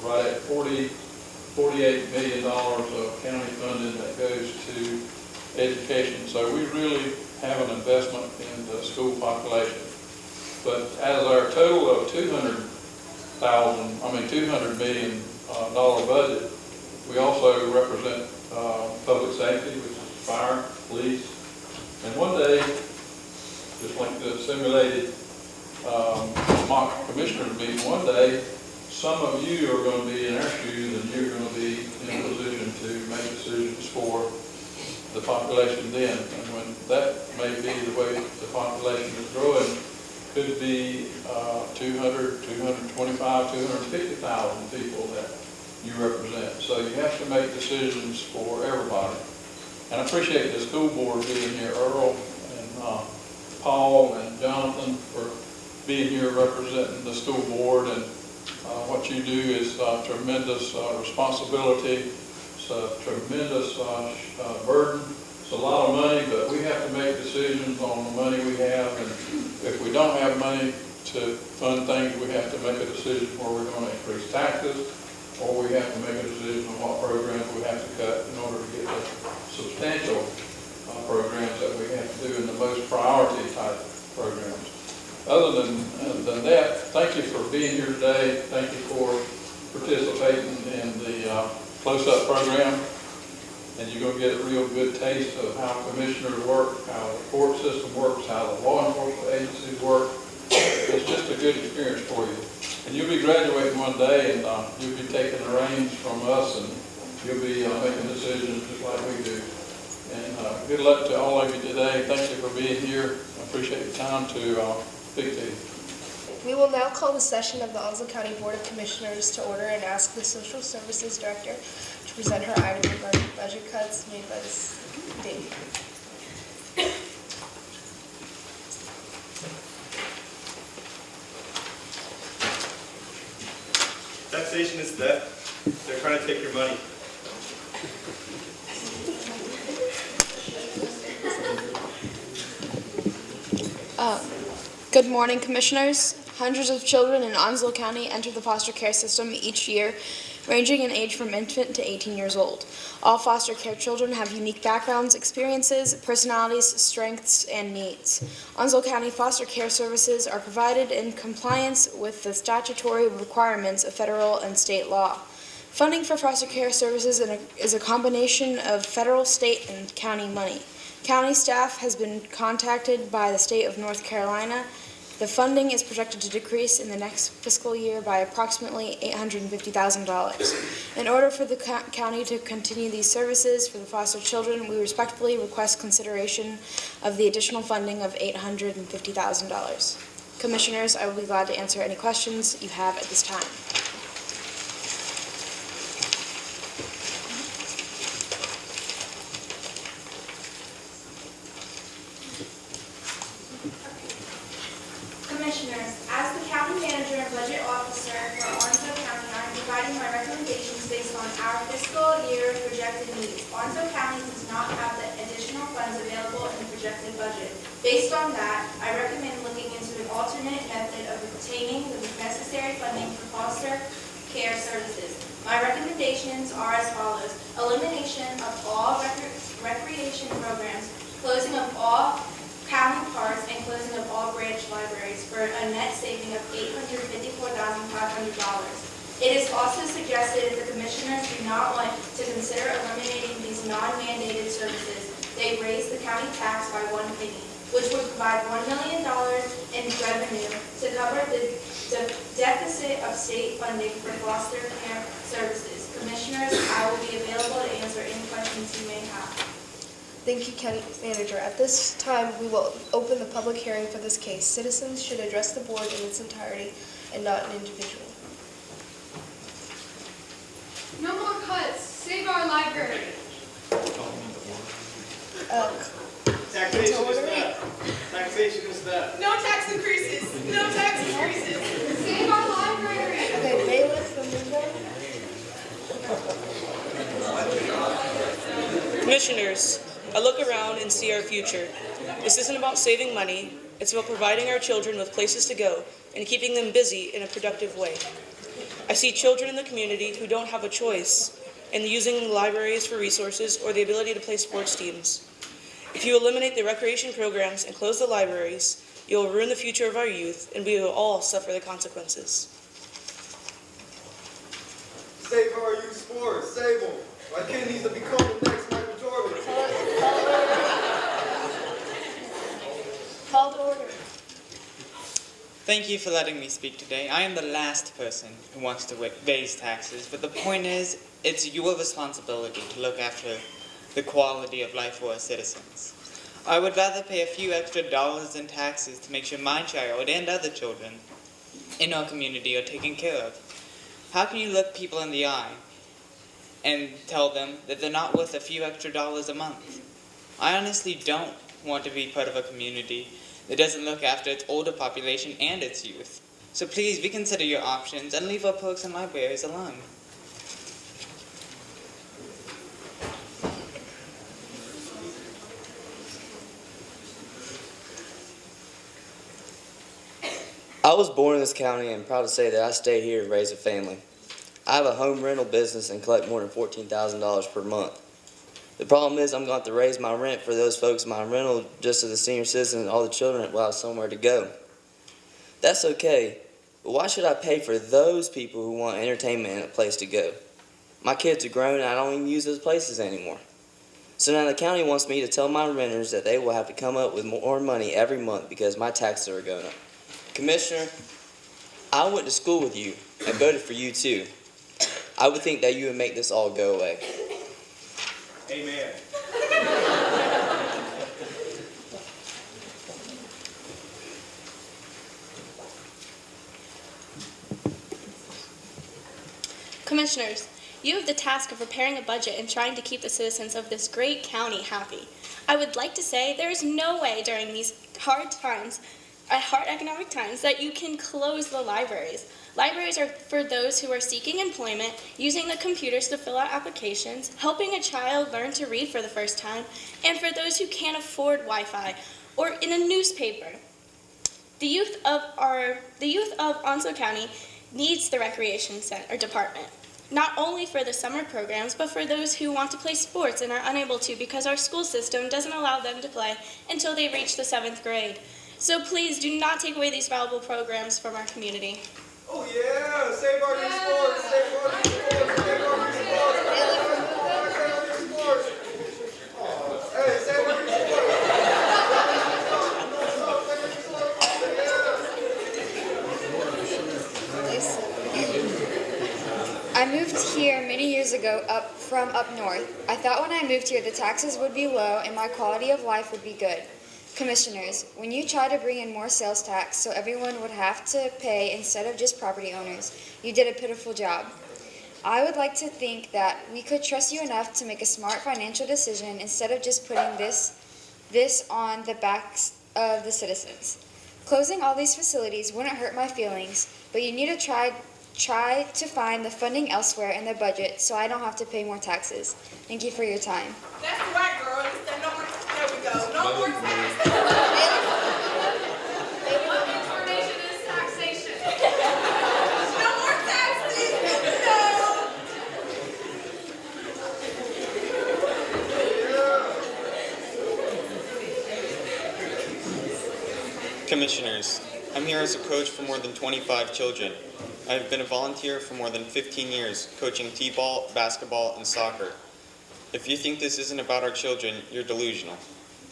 right at $48 million of county funding that goes to education. So we really have an investment in the school population. But as our total of $200 million dollar budget, we also represent public safety, which is fire, police. And one day, just like the simulated mock commissioners meeting, one day, some of you are going to be in our shoes and you're going to be in a position to make decisions for the population then. And when that may be the way the population is growing, could be 200, 225, 250,000 people that you represent. So you have to make decisions for everybody. And I appreciate the school board being here, Earl and Paul and Jonathan, for being here representing the school board. And what you do is tremendous responsibility. It's a tremendous burden. It's a lot of money, but we have to make decisions on the money we have. And if we don't have money to fund things, we have to make a decision where we're going to increase taxes, or we have to make a decision on what programs we have to cut in order to get the substantial programs that we have to do in the most priority type programs. Other than that, thank you for being here today. Thank you for participating in the close-up program. And you're going to get a real good taste of how commissioners work, how the court system works, how the law enforcement agencies work. It's just a good experience for you. And you'll be graduating one day, and you'll be taking the reins from us, and you'll be making decisions just like we do. And good luck to all of you today. Thank you for being here. I appreciate your time to speak to you. We will now call the session of the Onslow County Board of Commissioners to order and ask the Social Services Director to present her item regarding budget cuts made by the state. Taxation is theft. They're trying to take your money. Good morning, Commissioners. Hundreds of children in Onslow County enter the foster care system each year, ranging in age from infant to 18 years old. All foster care children have unique backgrounds, experiences, personalities, strengths, and needs. Onslow County foster care services are provided in compliance with the statutory requirements of federal and state law. Funding for foster care services is a combination of federal, state, and county money. County staff has been contacted by the state of North Carolina. The funding is projected to decrease in the next fiscal year by approximately $850,000. In order for the county to continue these services for the foster children, we respectfully request consideration of the additional funding of $850,000. Commissioners, I will be glad to answer any questions you have at this time. Commissioners, as the county manager and budget officer for Onslow County, I am providing my recommendations based on our fiscal year projected needs. Onslow County does not have the additional funds available in the projected budget. Based on that, I recommend looking into an alternate method of obtaining the necessary funding for foster care services. My recommendations are as follows: elimination of all recreation programs, closing of all county parks, and closing of all branch libraries for a net saving of $854,500. It is also suggested if the commissioners do not want to consider eliminating these non-mandated services, they raise the county tax by 1 penny, which would provide $1 million in revenue to cover the deficit of state funding for foster care services. Commissioners, I will be available to answer any questions you may have. Thank you, County Manager. At this time, we will open the public hearing for this case. Citizens should address the board in its entirety and not an individual. No more cuts. Save our library. Taxation is theft. Taxation is theft. No tax increases. No tax increases. Save our library. Okay, bailiff, the Commissioners, I look around and see our future. This isn't about saving money. It's about providing our children with places to go and keeping them busy in a productive way. I see children in the community who don't have a choice in using libraries for resources or the ability to play sports teams. If you eliminate the recreation programs and close the libraries, You will ruin the future of our youth, and we will all suffer the consequences. Save our youth sports, save them. My kid needs to become the next Michael Jordan. Call to order. Thank you for letting me speak today. I am the last person who wants to raise taxes, but the point is, it's your responsibility to look after the quality of life for our citizens. I would rather pay a few extra dollars in taxes to make sure my child and other children in our community are taken care of. How can you look people in the eye and tell them that they're not worth a few extra dollars a month? I honestly don't want to be part of a community that doesn't look after its older population and its youth. So please reconsider your options and leave our parks and libraries alone. I was born in this county and I'm proud to say that I stay here to raise a family. I have a home rental business and collect more than $14,000 per month. The problem is I'm going to have to raise my rent for those folks in my rental just so the senior citizens and all the children will have somewhere to go. That's okay, but why should I pay for those people who want entertainment and a place to go? My kids are grown and I don't even use those places anymore. So now the county wants me to tell my renters that they will have to come up with more money every month because my taxes are going up. Commissioner, I went to school with you and voted for you too. I would think that you would make this all go away. Amen. Commissioners, you have the task of preparing a budget and trying to keep the citizens of this great county happy. I would like to say there is no way during these hard economic times, that you can close the libraries. Libraries are for those who are seeking employment, using the computers to fill out applications, helping a child learn to read for the first time, and for those who can't afford Wi-Fi or in a newspaper. The youth of Onslow County needs the recreation center department, not only for the summer programs, but for those who want to play sports and are unable to because our school system doesn't allow them to play until they reach the 7th grade. So please do not take away these valuable programs from our community. Oh yeah, save our youth sports, save our youth sports, save our youth sports, save our youth sports. Hey, save our youth I moved here many years ago from up north. I thought when I moved here the taxes would be low and my quality of life would be good. Commissioners, when you try to bring in more sales tax so everyone would have to pay instead of just property owners, you did a pitiful job. I would like to think that we could trust you enough to make a smart financial decision instead of just putting this on the backs of the citizens. Closing all these facilities wouldn't hurt my feelings, but you need to try to find the funding elsewhere in the budget so I don't have to pay more taxes. Thank you for your time. That's right, girl. You said no more. There we go. No more taxes. Incarnation is taxation. No more taxes. No. Commissioners, I'm here as a coach for more than 25 children. I've been a volunteer for more than 15 years, coaching t-ball, basketball, and soccer. If you think this isn't about our children, you're delusional.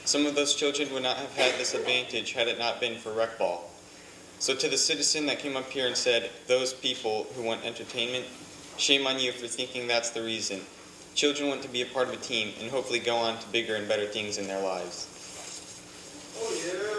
Some of those children would not have had this advantage had it not been for rec ball. So to the citizen that came up here and said, those people who want entertainment, shame on you for thinking that's the reason. Children want to be a part of a team and hopefully go on to bigger and better things in their lives. Oh yeah.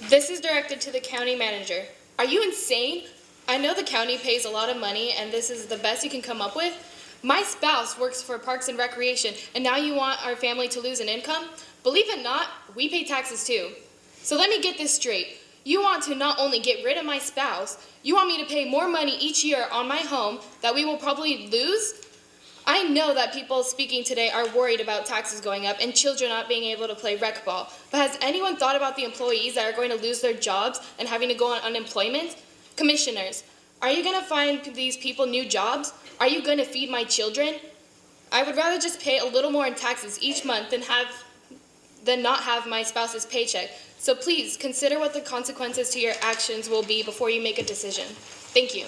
This is directed to the county manager. Are you insane? I know the county pays a lot of money and this is the best you can come up with. My spouse works for Parks and Recreation and now you want our family to lose an income? Believe it or not, we pay taxes too. So let me get this straight. You want to not only get rid of my spouse, you want me to pay more money each year on my home that we will probably lose? I know that people speaking today are worried about taxes going up and children not being able to play rec ball. But has anyone thought about the employees that are going to lose their jobs and having to go on unemployment? Commissioners, Are you gonna find these people new jobs? Are you gonna feed my children? I would rather just pay a little more in taxes each month than not have my spouse's paycheck. So please consider what the consequences to your actions will be before you make a decision. Thank you.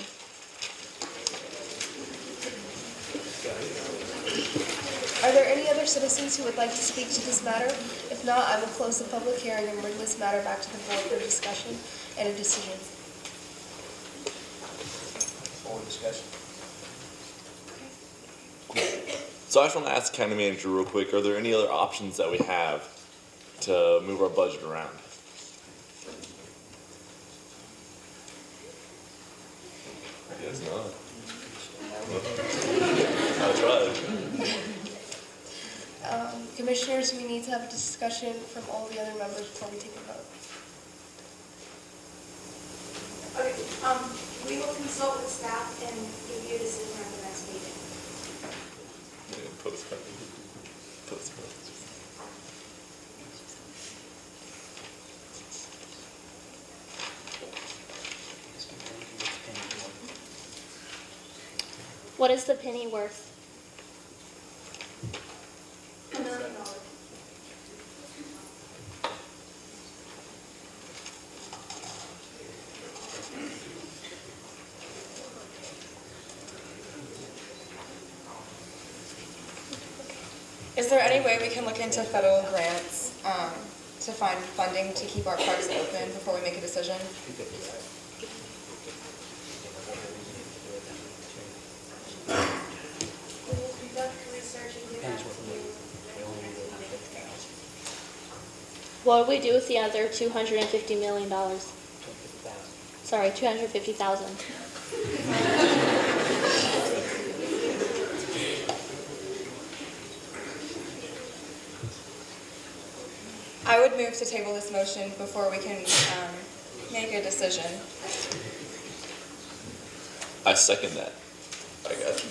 Are there any other citizens who would like to speak to this matter? If not, I will close the public hearing and bring this matter back to the board for discussion and a decision. Board discussion. So I just want to ask the county manager real quick, are there any other options that we have to move our budget around? I guess not. That's right. Commissioners, we need to have a discussion from all the other members before we take a vote. Okay, we will consult with staff and give you a decision at the next meeting. What is the penny worth? $1 million. Is there any way we can look into federal grants to find funding to keep our parks open before we make a decision? We will conduct research and get back to you. What would we do with the other $250 million? Sorry, $250,000. I would move to table this motion before we can make a decision. I second that. I guess.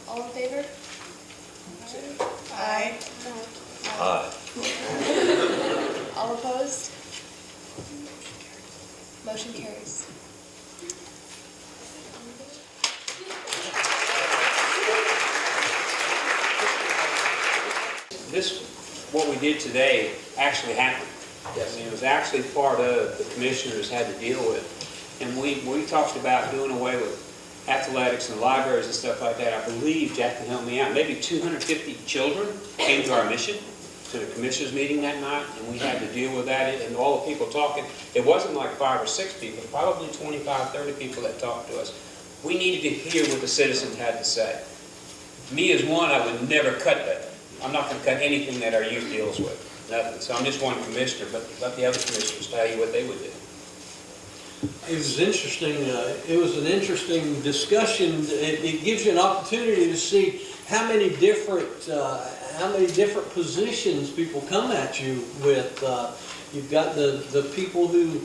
All in favor? Aye. Aye. All opposed? Motion carries. What we did today actually happened. I mean, it was actually part of the commissioners had to deal with. And we talked about doing away with athletics and libraries and stuff like that. I believe, Jack can help me out, maybe 250 children came to our mission, to the commissioners meeting that night, and we had to deal with that. And all the people talking, it wasn't like 5 or 6 people, probably 25, 30 people that talked to us. We needed to hear what the citizens had to say. Me as one, I would never cut that. I'm not going to cut anything that our youth deals with, nothing. So I'm just one commissioner, but let the other commissioners tell you what they would do. It was interesting. It was an interesting discussion. It gives you an opportunity to see how many different positions people come at you with. You've got the people who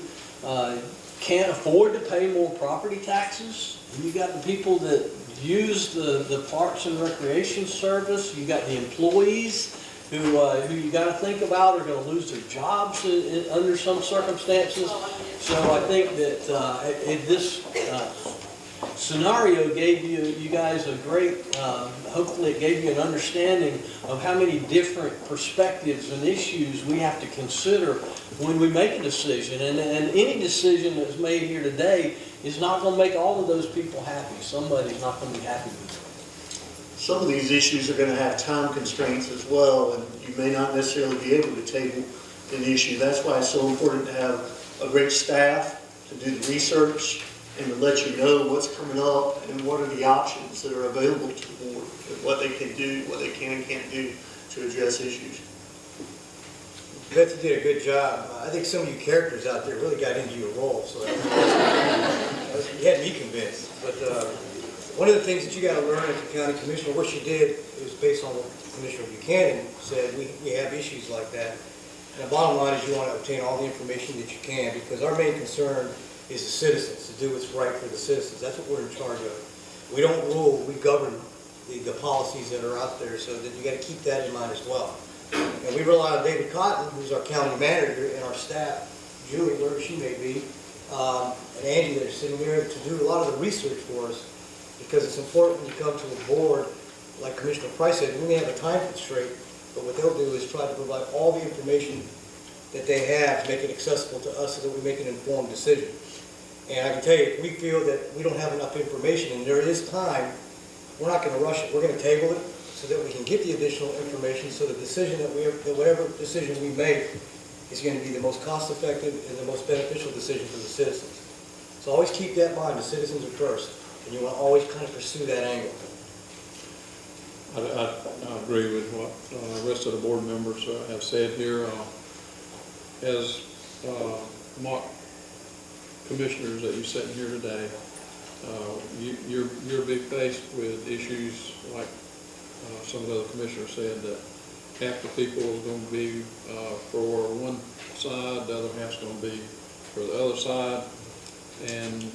can't afford to pay more property taxes. You got the people that use the Parks and Recreation Service. You got the employees who you got to think about are going to lose their jobs under some circumstances. So I think that this scenario gave you guys a great, hopefully it gave you an understanding of how many different perspectives and issues we have to consider when we make a decision. And any decision that's made here today is not going to make all of those people happy. Somebody's not going to be happy with it. Some of these issues are going to have time constraints as well, and you may not necessarily be able to table an issue. That's why it's so important to have a great staff to do the research and to let you know what's coming up and what are the options that are available to the board and what they can do, what they can and can't do to address issues. Betsy did a good job. I think some of you characters out there really got into your role, so you had me convinced. But one of the things that you got to learn as a county commissioner, what she did is based on what Commissioner Buchanan said, we have issues like that. And the bottom line is you want to obtain all the information that you can, because our main concern is the citizens, to do what's right for the citizens. That's what we're in charge of. We don't rule, we govern the policies that are out there, so that you got to keep that in mind as well. And we rely on David Cotton, who's our county manager, and our staff, Julie, wherever she may be, and Angie that are sitting there, to do a lot of the research for us, because it's important when you come to a board, like Commissioner Price said, we may have a time constraint, but what they'll do is try to provide all the information that they have to make it accessible to us so that we make an informed decision. And I can tell you, if we feel that we don't have enough information and there is time, we're not going to rush it. We're going to table it so that we can get the additional information, so the decision that whatever decision we make is going to be the most cost-effective and the most beneficial decision for the citizens. So always keep that in mind. The citizens are first, and you want to always kind of pursue that angle. I agree with what the rest of the board members have said here. As mock commissioners that you sit in here today, you're being faced with issues like some of the other commissioners said, that half the people is going to be for one side, the other half's going to be for the other side. And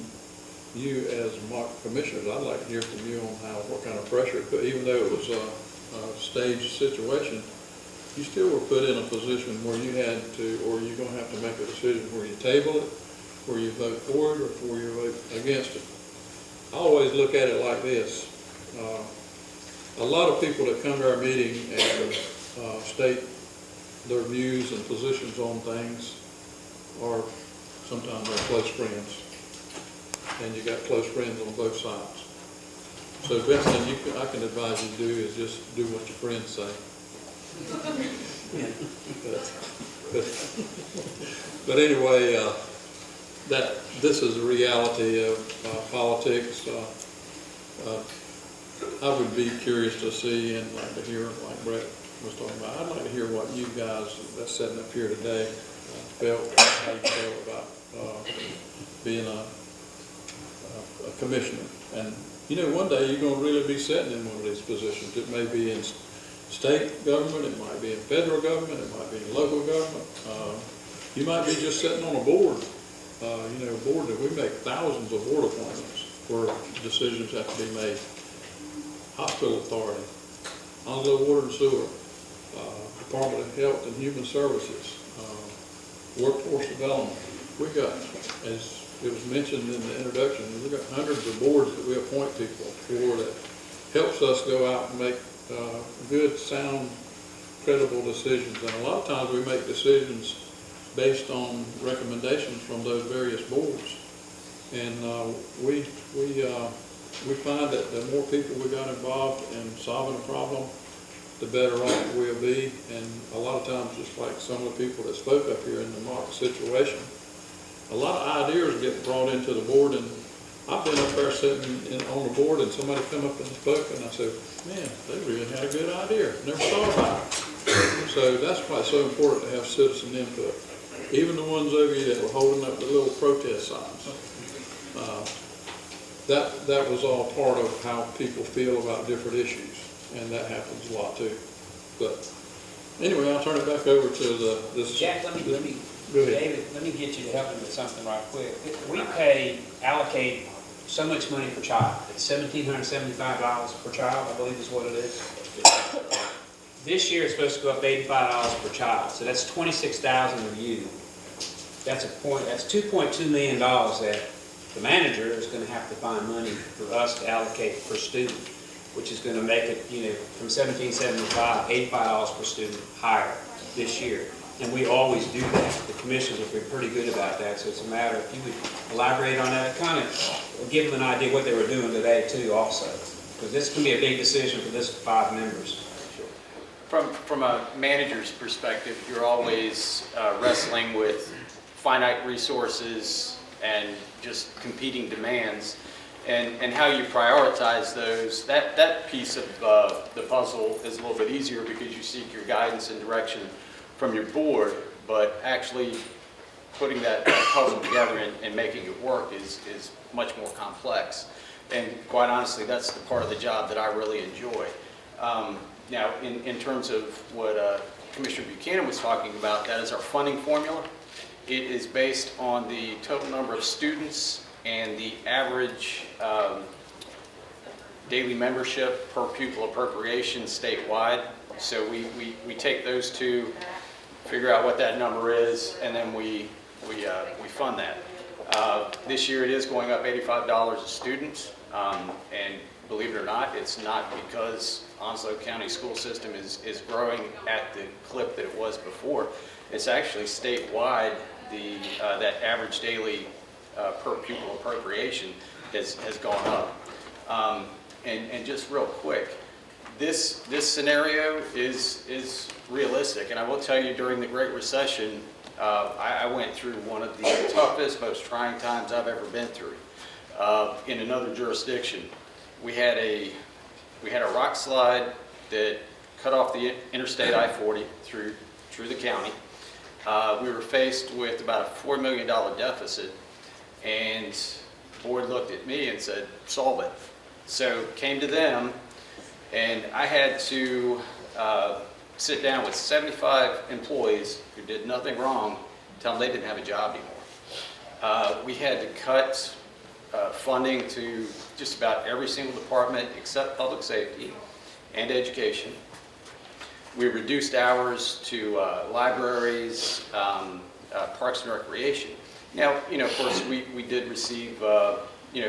you as mock commissioners, I'd like to hear from you on what kind of pressure, even though it was a staged situation, you still were put in a position where you had to, or you're going to have to make a decision where you table it, where you vote for it, or where you vote against it. I always look at it like this. A lot of people that come to our meeting and state their views and positions on things are sometimes our close friends. And you got close friends on both sides. So best thing I can advise you to do is just do what your friends say. But anyway, this is a reality of politics. I would be curious to see and like to hear, like Brett was talking about, I'd like to hear what you guys that's sitting up here today felt, how you felt about being a commissioner. And you know, one day you're going to really be sitting in one of these positions. It may be in state government, it might be in federal government, it might be in local government. You might be just sitting on a board, you know, a board that we make thousands of board appointments where decisions have to be made. Hospital Authority, Onslow Water and Sewer, Department of Health and Human Services, Workforce Development. We got, as it was mentioned in the introduction, we've got hundreds of boards that we appoint people for that helps us go out and make good, sound, credible decisions. And a lot of times we make decisions based on recommendations from those various boards. And we find that the more people we got involved in solving a problem, the better off we'll be. And a lot of times, just like some of the people that spoke up here in the mock situation, a lot of ideas get brought into the board. And I've been up there sitting on the board and somebody come up and spoke and I said, man, they really had a good idea. Never thought about it. So that's why it's so important to have citizen input. Even the ones over you that were holding up the little protest signs. That was all part of how people feel about different issues, and that happens a lot too. But anyway, I'll turn it back over to this. Jack, let me, go ahead. David, let me get you to help me with something right quick. We allocate so much money per child. It's $1,775 per child, I believe is what it is. This year it's supposed to go up $85 per child, so that's $26,000 of you. That's $2.2 million that the manager is going to have to find money for us to allocate per student, which is going to make it, you know, from $1,775, $85 per student higher this year. And we always do that. The commissioners have been pretty good about that, so it's a matter, if you would elaborate on that, kind of give them an idea what they were doing today too also. Because this can be a big decision for this 5 members. From a manager's perspective, you're always wrestling with finite resources and just competing demands, and how you prioritize those. That piece of the puzzle is a little bit easier because you seek your guidance and direction from your board, but actually putting that puzzle together and making it work is much more complex. And quite honestly, that's the part of the job that I really enjoy. Now, in terms of what Commissioner Buchanan was talking about, that is our funding formula. It is based on the total number of students and the average daily membership per pupil appropriation statewide. So we take those two, figure out what that number is, and then we fund that. This year it is going up $85 a student, and believe it or not, it's not because Onslow County school system is growing at the clip that it was before. It's actually statewide, that average daily per pupil appropriation has gone up. And just real quick, this scenario is realistic, and I will tell you, during the Great Recession, I went through one of the toughest, most trying times I've ever been through. In another jurisdiction, we had a rock slide that cut off the interstate I-40 through the county. We were faced with about a $4 million deficit, and the board looked at me and said, solve it. So came to them, and I had to sit down with 75 employees who did nothing wrong, tell them they didn't have a job anymore. We had to cut funding to just about every single department except public safety and education. We reduced hours to libraries, parks and recreation. Now, of course, we did receive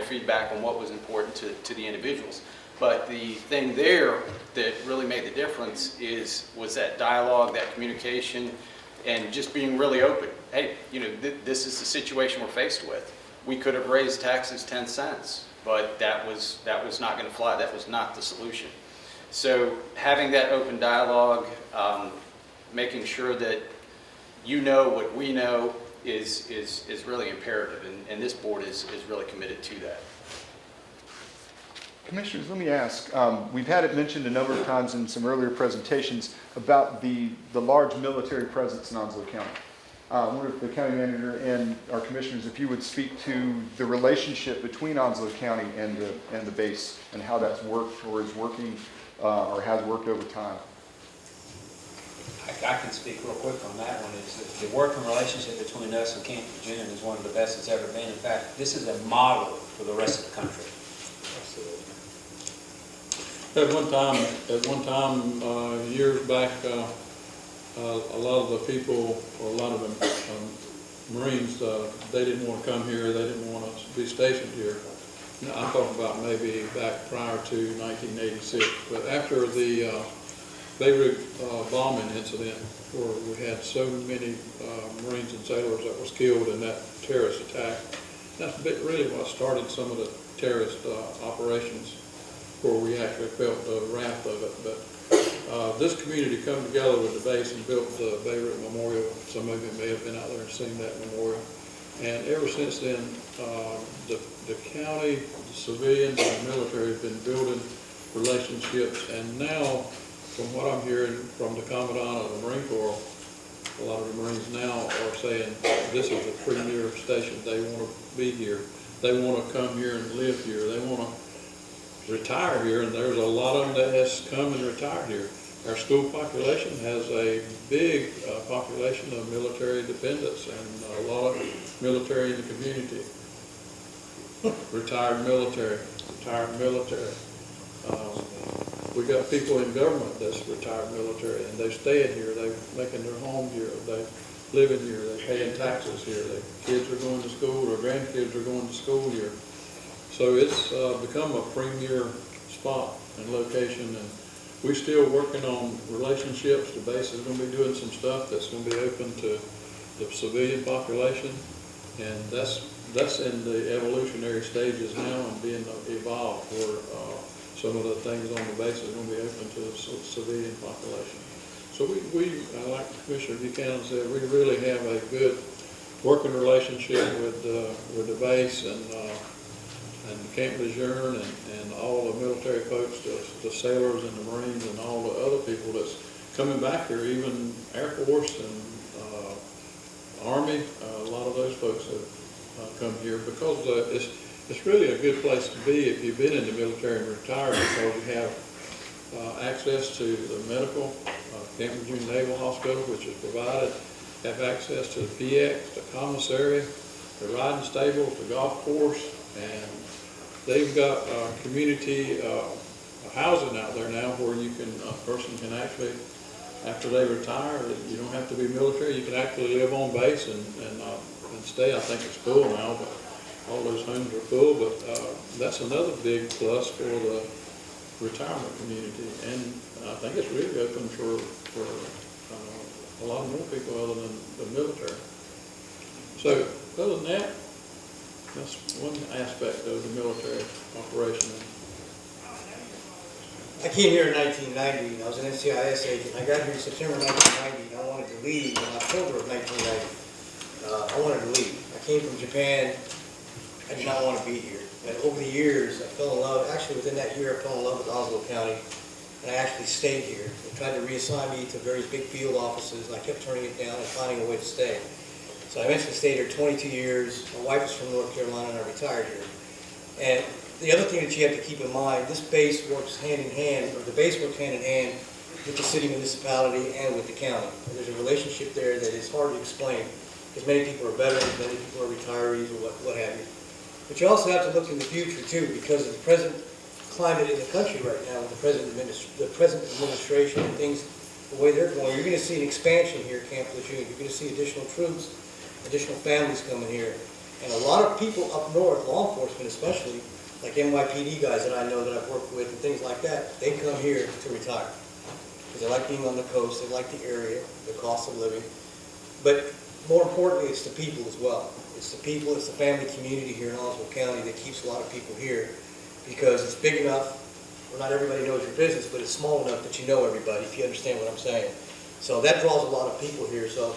feedback on what was important to the individuals. But the thing there that really made the difference was that dialogue, that communication, and just being really open. Hey, this is the situation we're faced with. We could have raised taxes 10 cents, but that was not going to fly. That was not the solution. So having that open dialogue, making sure that you know what we know is really imperative, and this board is really committed to that. Commissioners, let me ask, we've had it mentioned a number of times in some earlier presentations about the large military presence in Onslow County. I wonder if the county manager and our commissioners, if you would speak to the relationship between Onslow County and the base, and how that's worked or is working or has worked over time. I can speak real quick on that one. It's the working relationship between us and Camp Virginia is one of the best it's ever been. In fact, this is a model for the rest of the country. At one time, years back, a lot of the people, or a lot of the Marines, they didn't want to come here. They didn't want to be stationed here. Now, I'm talking about maybe back prior to 1986. But after the Beirut bombing incident, where we had so many Marines and sailors that was killed in that terrorist attack, that's really what started some of the terrorist operations, where we actually felt the wrath of it. But this community come together with the base and built the Beirut Memorial. Some of you may have been out there and seen that memorial. And ever since then, the county, the civilians, and the military have been building relationships. And now, from what I'm hearing from the Commandant of the Marine Corps, a lot of the Marines now are saying this is a premier station. They want to be here. They want to come here and live here. They want to retire here, and there's a lot of them that has come and retired here. Our school population has a big population of military dependents, and a lot of military in the community. Retired military. We got people in government that's retired military, and they're staying here. They're making their home here. They living here. They're paying taxes here. Their kids are going to school. Their grandkids are going to school here. So it's become a premier spot and location, and we're still working on relationships. The base is going to be doing some stuff that's going to be open to the civilian population, and that's in the evolutionary stages now and being evolved, where some of the things on the base are going to be open to the civilian population. So we like Commissioner Buchanan said, we really have a good working relationship with the base and Camp Lejeune and all the military folks, the sailors and the Marines and all the other people that's coming back here, even Air Force and Army. A lot of those folks have come here because it's really a good place to be if you've been in the military and retired, because you have access to the medical, Camp Virginia Naval Hospital, which is provided, have access to the PX, the commissary, the riding stables, the golf course, and they've got community housing out there now where you can, a person can actually, after they retire, you don't have to be military, you can actually live on base and stay. I think it's full now, but all those homes are full, but that's another big plus for the retirement community. And I think it's really open for a lot more people other than the military. So other than that, that's one aspect of the military operation. I came here in 1990. I was an NCIS agent. I got here in September 1990. I wanted to leave in October of 1990. I wanted to leave. I came from Japan. I did not want to be here. And over the years, I fell in love. Actually, within that year, I fell in love with Onslow County. And I actually stayed here. They tried to reassign me to various big field offices, and I kept turning it down and finding a way to stay. So I eventually stayed here 22 years. My wife is from North Carolina, and I retired here. And the other thing that you have to keep in mind, this base works hand in hand, or the base works hand in hand with the city municipality and with the county. And there's a relationship there that is hard to explain, because many people are veterans, many people are retirees, or what have you. But you also have to look in the future, too, because of the present climate in the country right now, with the present administration and things, the way they're going, you're going to see an expansion here at Camp Lejeune. You're going to see additional troops, additional families coming here. And a lot of people up north, law enforcement especially, like NYPD guys that I know that I've worked with and things like that, they come here to retire. Because they like being on the coast, they like the area, the cost of living. But more importantly, it's the people as well. It's the people, it's the family community here in Onslow County that keeps a lot of people here, because it's big enough, well, not everybody knows your business, but it's small enough that you know everybody, if you understand what I'm saying. So that draws a lot of people here. So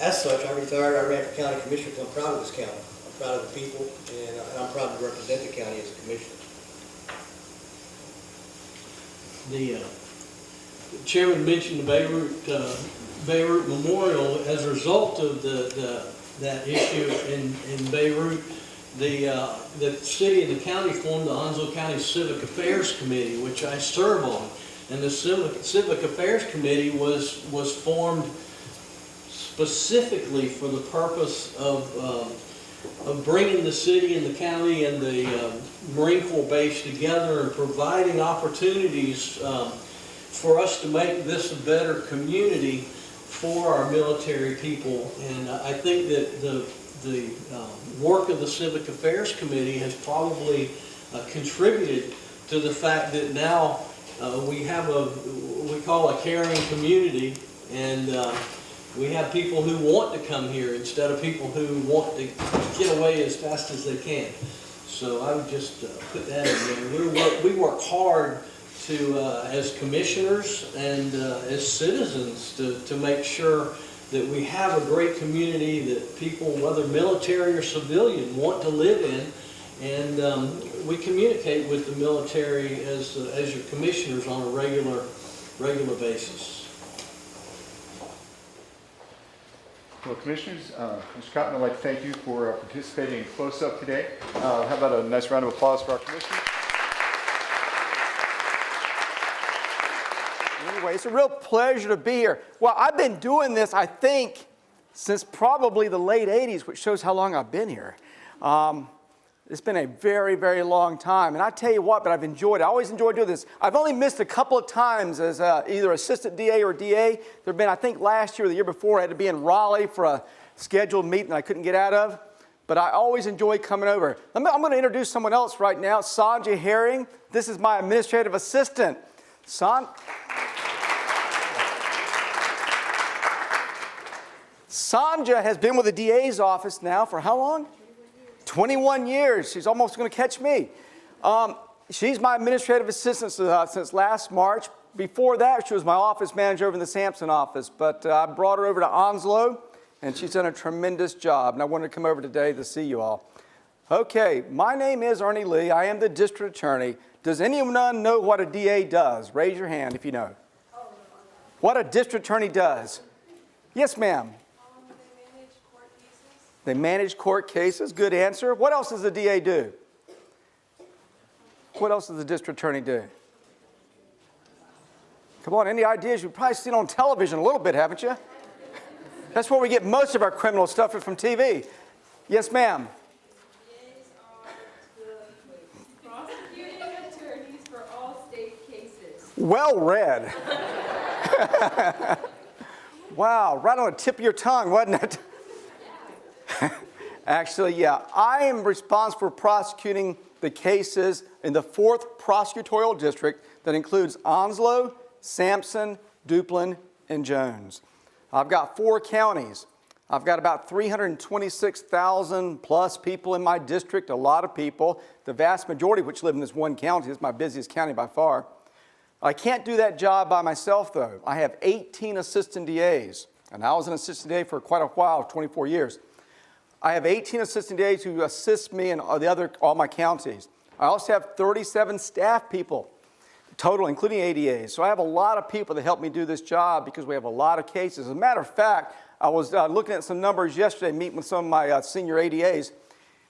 as such, I retired, I ran for county commissioner, because I'm proud of this county. I'm proud of the people, and I'm proud to represent the county as a commissioner. The chairman mentioned the Beirut Memorial. As a result of that issue in Beirut, the city and the county formed the Onslow County Civic Affairs Committee, which I serve on. And the Civic Affairs Committee was formed specifically for the purpose of bringing the city and the county and the Marine Corps base together and providing opportunities for us to make this a better community for our military people. And I think that the work of the Civic Affairs Committee has probably contributed to the fact that now we have we call a caring community, and we have people who want to come here instead of people who want to get away as fast as they can. So I would just put that in there. We work hard to, as commissioners and as citizens, to make sure that we have a great community that people, whether military or civilian, want to live in. And we communicate with the military as your commissioners on a regular basis. Well, Commissioners, Mr. Cotton, I'd like to thank you for participating in close-up today. How about a nice round of applause for our Commissioners? Anyway, it's a real pleasure to be here. Well, I've been doing this, I think, since probably the late 80s, which shows how long I've been here. It's been a very, very long time. And I tell you what, but I've enjoyed it. I always enjoy doing this. I've only missed a couple of times as either assistant DA or DA. There have been, I think, last year or the year before, I had to be in Raleigh for a scheduled meeting I couldn't get out of. But I always enjoy coming over. I'm going to introduce someone else right now, Sanja Herring. This is my administrative assistant. Sanja has been with the DA's office now for how long? 21 years. She's almost going to catch me. She's my administrative assistant since last March. Before that, she was my office manager over in the Sampson office. But I brought her over to Onslow, and she's done a tremendous job. And I wanted to come over today to see you all. Okay, my name is Ernie Lee. I am the district attorney. Does anyone know what a DA does? Raise your hand if you know. What a district attorney does. Yes, ma'am. They manage court cases. Good answer. What else does the DA do? What else does the district attorney do? Come on, any ideas? You've probably seen on television a little bit, haven't you? That's where we get most of our criminal stuff from TV. Yes, ma'am. Prosecuting attorneys for all states Well read. Wow, right on the tip of your tongue, wasn't it? Actually, yeah, I am responsible for prosecuting the cases in the 4th prosecutorial district that includes Onslow, Sampson, Duplin, and Jones. I've got 4 counties. I've got about 326,000 plus people in my district, a lot of people, the vast majority of which live in this one county. It's my busiest county by far. I can't do that job by myself, though. I have 18 assistant DAs, and I was an assistant DA for quite a while, 24 years. I have 18 assistant DAs who assist me in all my counties. I also have 37 staff people, total, including ADAs. So I have a lot of people that help me do this job because we have a lot of cases. As a matter of fact, I was looking at some numbers yesterday, meeting with some of my senior ADAs,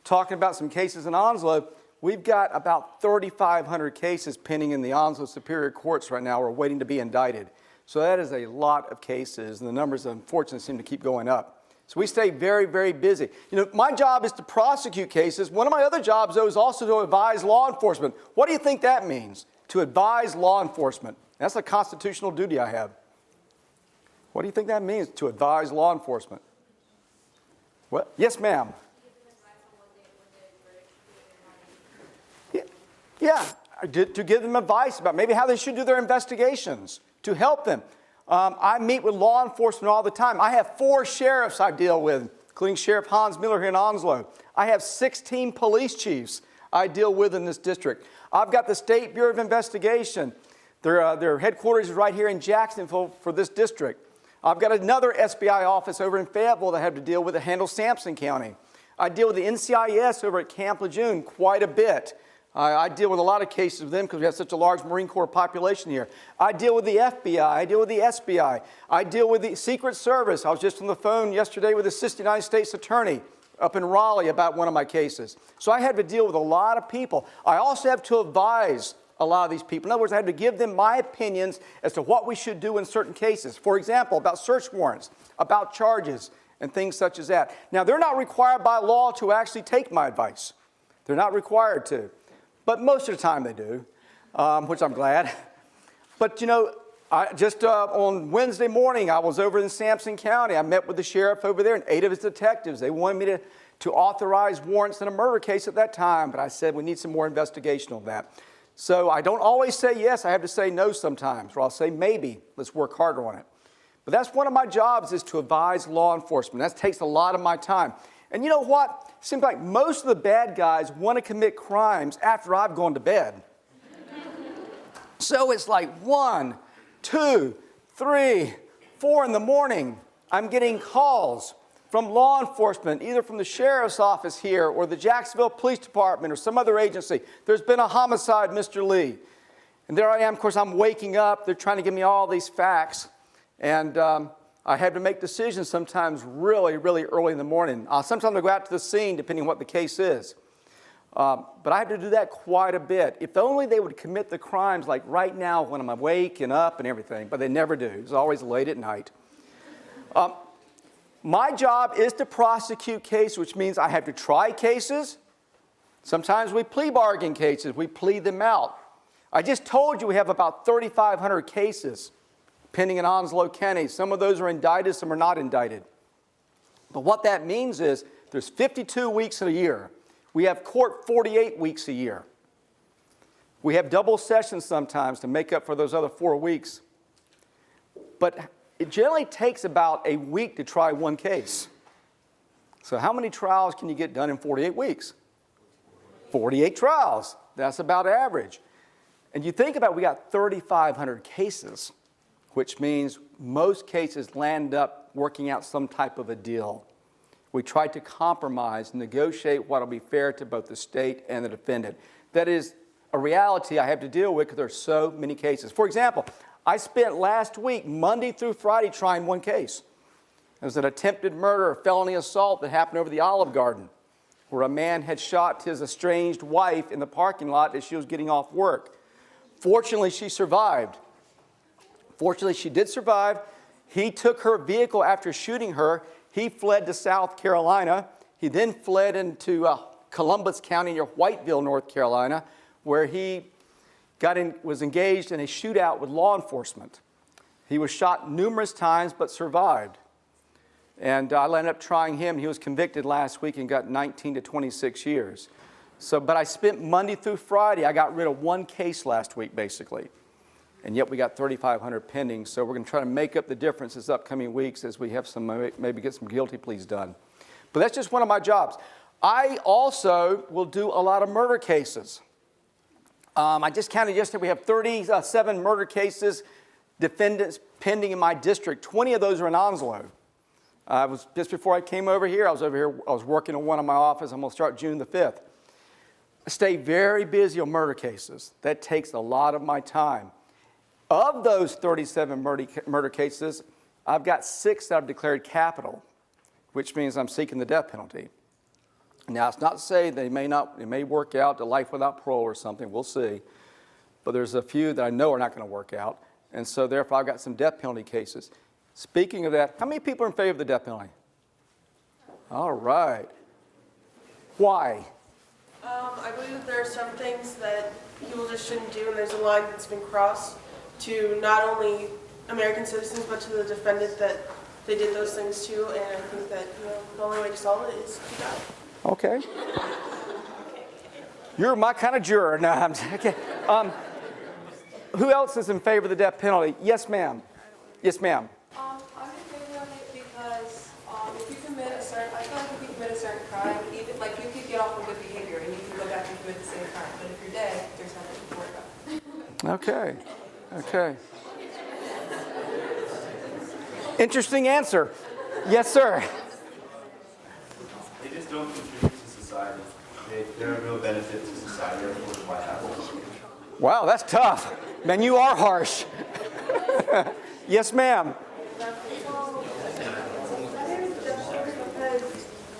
talking about some cases in Onslow. We've got about 3,500 cases pending in the Onslow Superior Courts right now. We're waiting to be indicted. So that is a lot of cases, and the numbers, unfortunately, seem to keep going up. So we stay very, very busy. You know, my job is to prosecute cases. One of my other jobs, though, is also to advise law enforcement. What do you think that means, to advise law enforcement? That's a constitutional duty I have. What do you think that means, to advise law enforcement? What? Yes, ma'am. Yeah, to give them advice about maybe how they should do their investigations, to help them. I meet with law enforcement all the time. I have 4 sheriffs I deal with, including Sheriff Hans Miller here in Onslow. I have 16 police chiefs I deal with in this district. I've got the State Bureau of Investigation. Their headquarters is right here in Jacksonville for this district. I've got another SBI office over in Fayetteville that I have to deal with that handles Sampson County. I deal with the NCIS over at Camp Lejeune quite a bit. I deal with a lot of cases of them because we have such a large Marine Corps population here. I deal with the FBI. I deal with the SBI. I deal with the Secret Service. I was just on the phone yesterday with the Assistant United States Attorney up in Raleigh about one of my cases. So I had to deal with a lot of people. I also have to advise a lot of these people. In other words, I have to give them my opinions as to what we should do in certain cases. For example, about search warrants, about charges, and things such as that. Now, they're not required by law to actually take my advice. They're not required to. But most of the time they do, which I'm glad. But, you know, on Wednesday morning, I was over in Sampson County. I met with the sheriff over there and 8 of his detectives. They wanted me to authorize warrants in a murder case at that time, but I said we need some more investigation on that. So I don't always say yes. I have to say no sometimes, or I'll say maybe. Let's work harder on it. But that's one of my jobs, is to advise law enforcement. That takes a lot of my time. And you know what? It seems like most of the bad guys want to commit crimes after I've gone to bed. So it's like 1, 2, 3, 4 in the morning. I'm getting calls from law enforcement, either from the sheriff's office here or the Jacksonville Police Department or some other agency. There's been a homicide, Mr. Lee. And there I am. Of course, I'm waking up. They're trying to give me all these facts. And I have to make decisions sometimes really, really early in the morning. Sometimes I go out to the scene, depending on what the case is. But I have to do that quite a bit. If only they would commit the crimes like right now when I'm awake and up and everything, but they never do. It's always late at night. My job is to prosecute cases, which means I have to try cases. Sometimes we plea bargain cases. We plead them out. I just told you we have about 3,500 cases pending in Onslow County. Some of those are indicted, some are not indicted. But what that means is there's 52 weeks in a year. We have court 48 weeks a year. We have double sessions sometimes to make up for those other 4 weeks. But it generally takes about a week to try one case. So how many trials can you get done in 48 weeks? 48 trials. That's about average. And you think about it, we got 3,500 cases, which means most cases land up working out some type of a deal. We try to compromise, negotiate what will be fair to both the state and the defendant. That is a reality I have to deal with because there are so many cases. For example, I spent last week, Monday through Friday, trying one case. It was an attempted murder, a felony assault that happened over the Olive Garden, where a man had shot his estranged wife in the parking lot as she was getting off work. Fortunately, she survived. Fortunately, she did survive. He took her vehicle after shooting her. He fled to South Carolina. He then fled into Columbus County near Whiteville, North Carolina, where he was engaged in a shootout with law enforcement. He was shot numerous times but survived. And I ended up trying him. He was convicted last week and got 19 to 26 years. But I spent Monday through Friday. I got rid of one case last week, basically. And yet we got 3,500 pending. So we're going to try to make up the difference this upcoming weeks as we have some, maybe get some guilty pleas done. But that's just one of my jobs. I also will do a lot of murder cases. I just counted yesterday. We have 37 murder cases, defendants pending in my district. 20 of those are in Onslow. Just before I came over here, I was working on one in my office. I'm going to start June the 5th. I stay very busy on murder cases. That takes a lot of my time. Of those 37 murder cases, I've got 6 that I've declared capital, which means I'm seeking the death penalty. Now, it's not to say they may work out to life without parole or something. We'll see. But there's a few that I know are not going to work out. And so, therefore, I've got some death penalty cases. Speaking of that, how many people are in favor of the death penalty? All right. Why? I believe that there are some things that people just shouldn't do, and there's a line that's been crossed to not only American citizens, but to the defendant that they did those things to, and I think that the only way to solve it is to die. Okay. You're my kind of juror. No, I'm okay. Who else is in favor of the death penalty? Yes, ma'am. Yes, ma'am. I'm in favor of it because if you commit a certain, I feel like if you commit a certain crime, even like you could get off of good behavior and you can go back and commit the same crime. But if you're dead, there's nothing to worry about. Okay. Okay. Interesting answer. Yes, sir. They just don't contribute to society. They're a real benefit to society. Therefore, why have them? Wow, that's tough. Man, you are harsh. Yes, ma'am.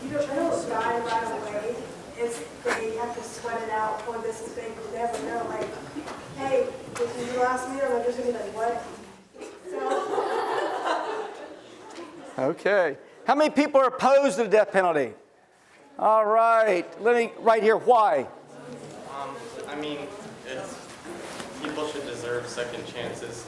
You don't die right away. They have to sweat it out for this is big. You never know. Like, hey, this is your last meal. I'm just gonna be like, what? Okay. How many people are opposed to the death penalty? All right. Right here. Why? I mean, people should deserve second chances.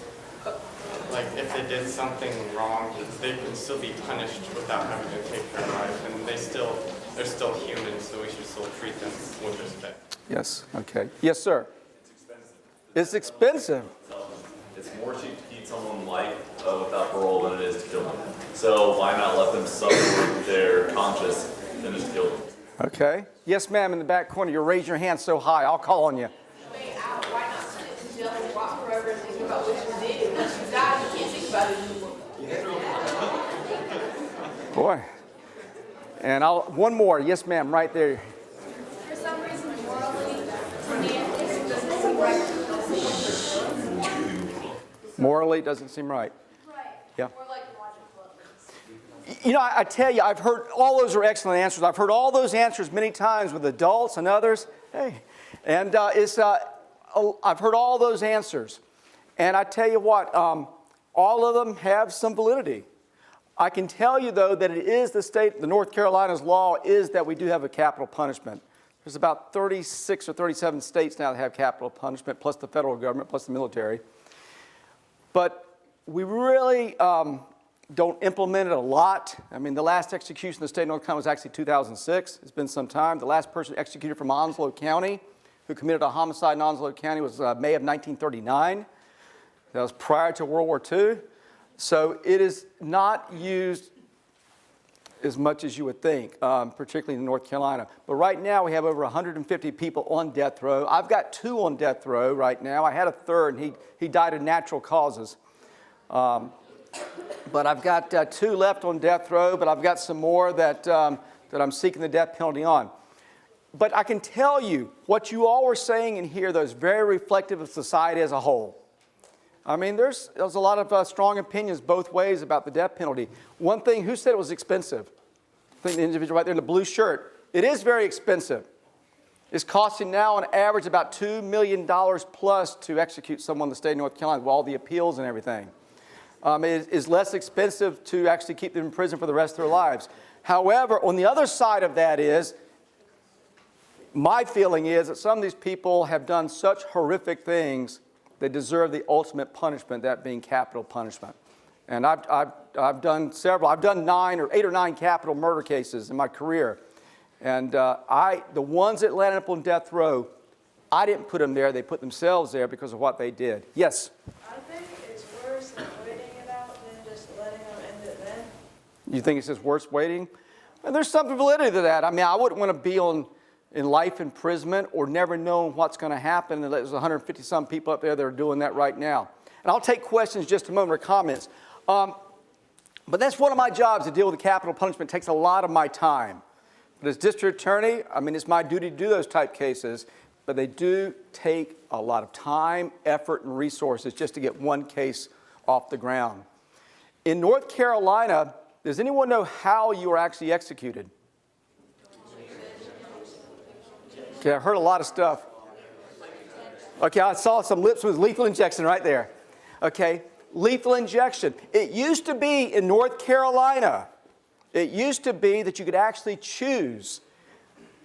Like, if they did something wrong, they can still be punished without having to take their life, and they're still human, so we should still treat them with respect. Yes. Okay. Yes, sir. It's expensive. It's more cheap to keep someone life without parole than it is to kill them. So why not let them suffer with their conscience than just kill them? Okay. Yes, ma'am, in the back corner. You raise your hand so high, I'll call on you. Why not send it to jail and walk forever and think about what you did? Once you die, you can't think about it anymore. Boy. And one more. Yes, ma'am, right there. For some reason, morally, for me, it doesn't seem right. Morally, it doesn't seem right. Right. Yeah. Or like logical. You know, I tell you, I've heard all those are excellent answers. I've heard all those answers many times with adults and others. Hey, and I've heard all those answers. And I tell you what, all of them have some validity. I can tell you, though, that it is the North Carolina's law is that we do have a capital punishment. There's about 36 or 37 states now that have capital punishment, plus the federal government, plus the military. But we really don't implement it a lot. I mean, the last execution in the state of North Carolina was actually 2006. It's been some time. The last person executed from Onslow County who committed a homicide in Onslow County was May of 1939. That was prior to World War II. So it is not used as much as you would think, particularly in North Carolina. But right now we have over 150 people on death row. I've got 2 on death row right now. I had a third, and he died of natural causes. But I've got 2 left on death row, but I've got some more that I'm seeking the death penalty on. But I can tell you what you all were saying in here, though, is very reflective of society as a whole. I mean, there's a lot of strong opinions both ways about the death penalty. One thing, who said it was expensive? I think the individual right there in the blue shirt. It is very expensive. It's costing now on average about $2 million plus to execute someone in the state of North Carolina with all the appeals and everything. It is less expensive to actually keep them in prison for the rest of their lives. However, on the other side of that is, My feeling is that some of these people have done such horrific things, they deserve the ultimate punishment, that being capital punishment. And I've done several. I've done 8 or 9 capital murder cases in my career. And the ones that landed up on death row, I didn't put them there. They put themselves there because of what they did. Yes? I think it's worse than waiting it out than just letting them end it then. You think it's just worse waiting? And there's some validity to that. I mean, I wouldn't want to be in life imprisonment or never knowing what's going to happen. And there's 150-some people up there that are doing that right now. And I'll take questions just a moment or comments. But that's one of my jobs, to deal with the capital punishment. It takes a lot of my time. But as district attorney, I mean, it's my duty to do those type cases. But they do take a lot of time, effort, and resources just to get one case off the ground. In North Carolina, does anyone know how you were actually executed? Okay, I heard a lot of stuff. Okay, I saw some lips with lethal injection right there. Okay, lethal injection. It used to be in North Carolina, it used to be that you could actually choose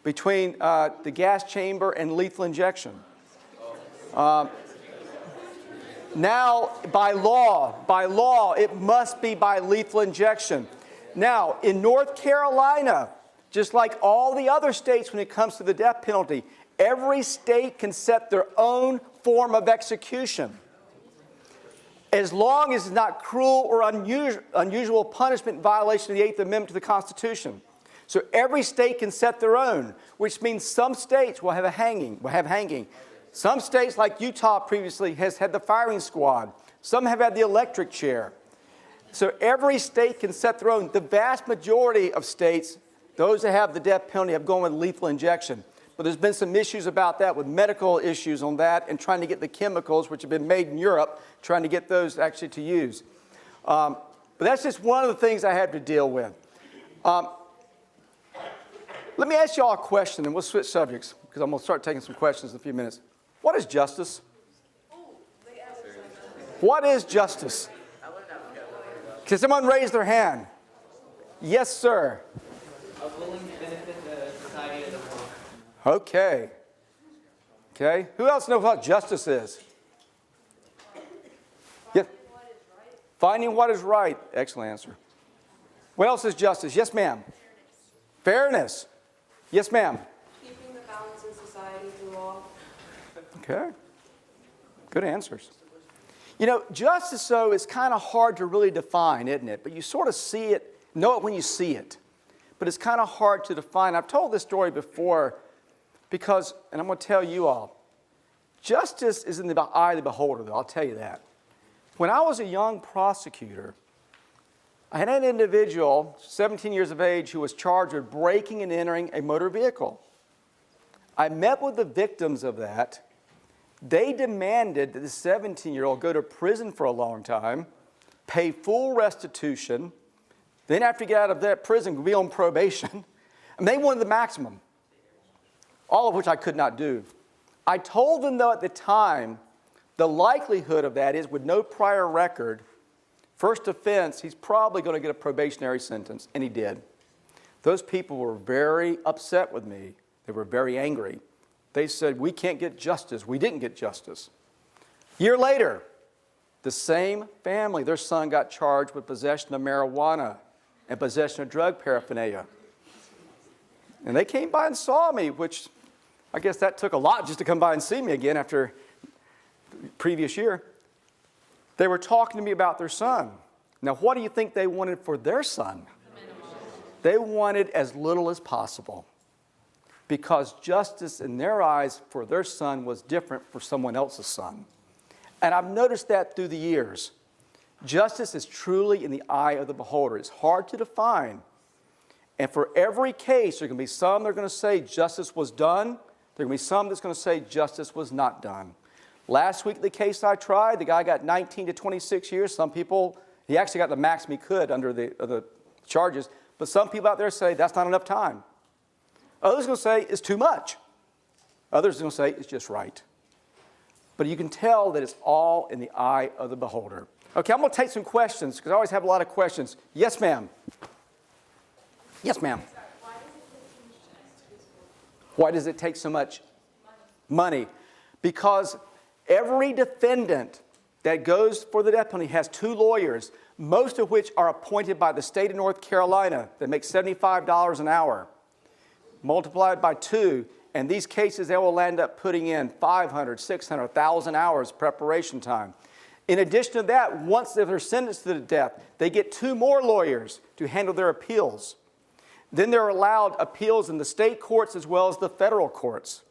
between the gas chamber and lethal injection. Now, by law, it must be by lethal injection. Now, in North Carolina, just like all the other states when it comes to the death penalty, every state can set their own form of execution, as long as it's not cruel or unusual punishment in violation of the 8th Amendment to the Constitution. So every state can set their own, which means some states will have hanging. Some states, like Utah previously, has had the firing squad. Some have had the electric chair. So every state can set their own. The vast majority of states, those that have the death penalty, have gone with lethal injection. But there's been some issues about that, with medical issues on that, and trying to get the chemicals, which have been made in Europe, trying to get those actually to use. But that's just one of the things I had to deal with. Let me ask you all a question, and we'll switch subjects, because I'm going to start taking some questions in a few minutes. What is justice? What is justice? Can someone raise their hand? Yes, sir. A willing to benefit the society as a whole. Okay. Okay. Who else knows what justice is? Yeah. Finding what is right. Excellent answer. What else is justice? Yes, ma'am. Fairness. Yes, ma'am. Keeping the balance in society through law. Okay. Good answers. You know, justice, though, is kind of hard to really define, isn't it? But you sort of see it, know it when you see it. But it's kind of hard to define. I've told this story before because, and I'm going to tell you all, justice is in the eye of the beholder, though, I'll tell you that. When I was a young prosecutor, I had an individual, 17 years of age, who was charged with breaking and entering a motor vehicle. I met with the victims of that. They demanded that the 17-year-old go to prison for a long time, pay full restitution, then after you get out of that prison, be on probation. And they wanted the maximum, all of which I could not do. I told them, though, at the time, the likelihood of that is, with no prior record, first offense, he's probably going to get a probationary sentence, and he did. Those people were very upset with me. They were very angry. They said, we can't get justice. We didn't get justice. A year later, the same family, their son got charged with possession of marijuana and possession of drug paraphernalia. And they came by and saw me, which I guess that took a lot just to come by and see me again after the previous year. They were talking to me about their son. Now, what do you think they wanted for their son? They wanted as little as possible, because justice in their eyes for their son was different for someone else's son. And I've noticed that through the years. Justice is truly in the eye of the beholder. It's hard to define. And for every case, there are going to be some that are going to say justice was done. There are going to be some that's going to say justice was not done. Last week, the case I tried, the guy got 19 to 26 years. Some people, he actually got the maximum he could under the charges. But some people out there say that's not enough time. Others are going to say it's too much. Others are going to say it's just right. But you can tell that it's all in the eye of the beholder. Okay, I'm going to take some questions because I always have a lot of questions. Yes, ma'am. Yes, ma'am. Why does it take so much money? Because every defendant that goes for the death penalty has 2 lawyers, most of which are appointed by the state of North Carolina that make $75 an hour. Multiplied by 2, and these cases they will end up putting in 500, 600, 1,000 hours preparation time. In addition to that, once they're sentenced to death, they get 2 more lawyers to handle their appeals. Then they're allowed appeals in the state courts as well as the federal courts.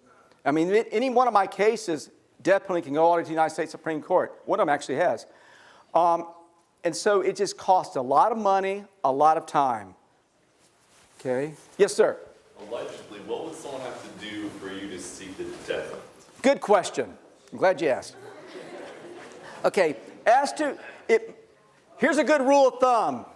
I mean, any one of my cases, death penalty can go all the way to the United States Supreme Court. One of them actually has. And so it just costs a lot of money, a lot of time. Okay? Yes, sir? Allegedly, what would someone have to do for you to seek the death penalty? Good question. I'm glad you asked. Okay, here's a good rule of thumb.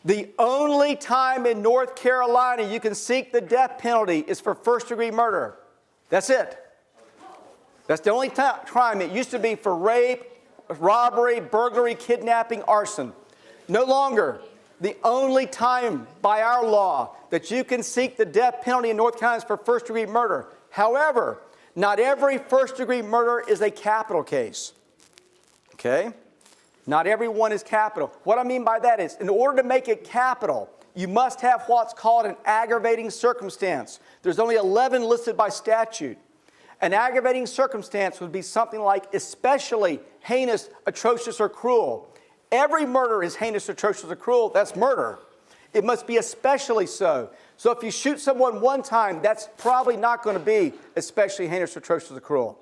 The only time in North Carolina you can seek the death penalty is for first-degree murder. That's it. That's the only crime. It used to be for rape, robbery, burglary, kidnapping, arson. No longer. The only time by our law that you can seek the death penalty in North Carolina is for first-degree murder. However, not every first-degree murder is a capital case. Okay? Not every one is capital. What I mean by that is, in order to make it capital, you must have what's called an aggravating circumstance. There's only 11 listed by statute. An aggravating circumstance would be something like especially heinous, atrocious, or cruel. Every murder is heinous, atrocious, or cruel. That's murder. It must be especially so. So if you shoot someone one time, that's probably not going to be especially heinous, atrocious, or cruel.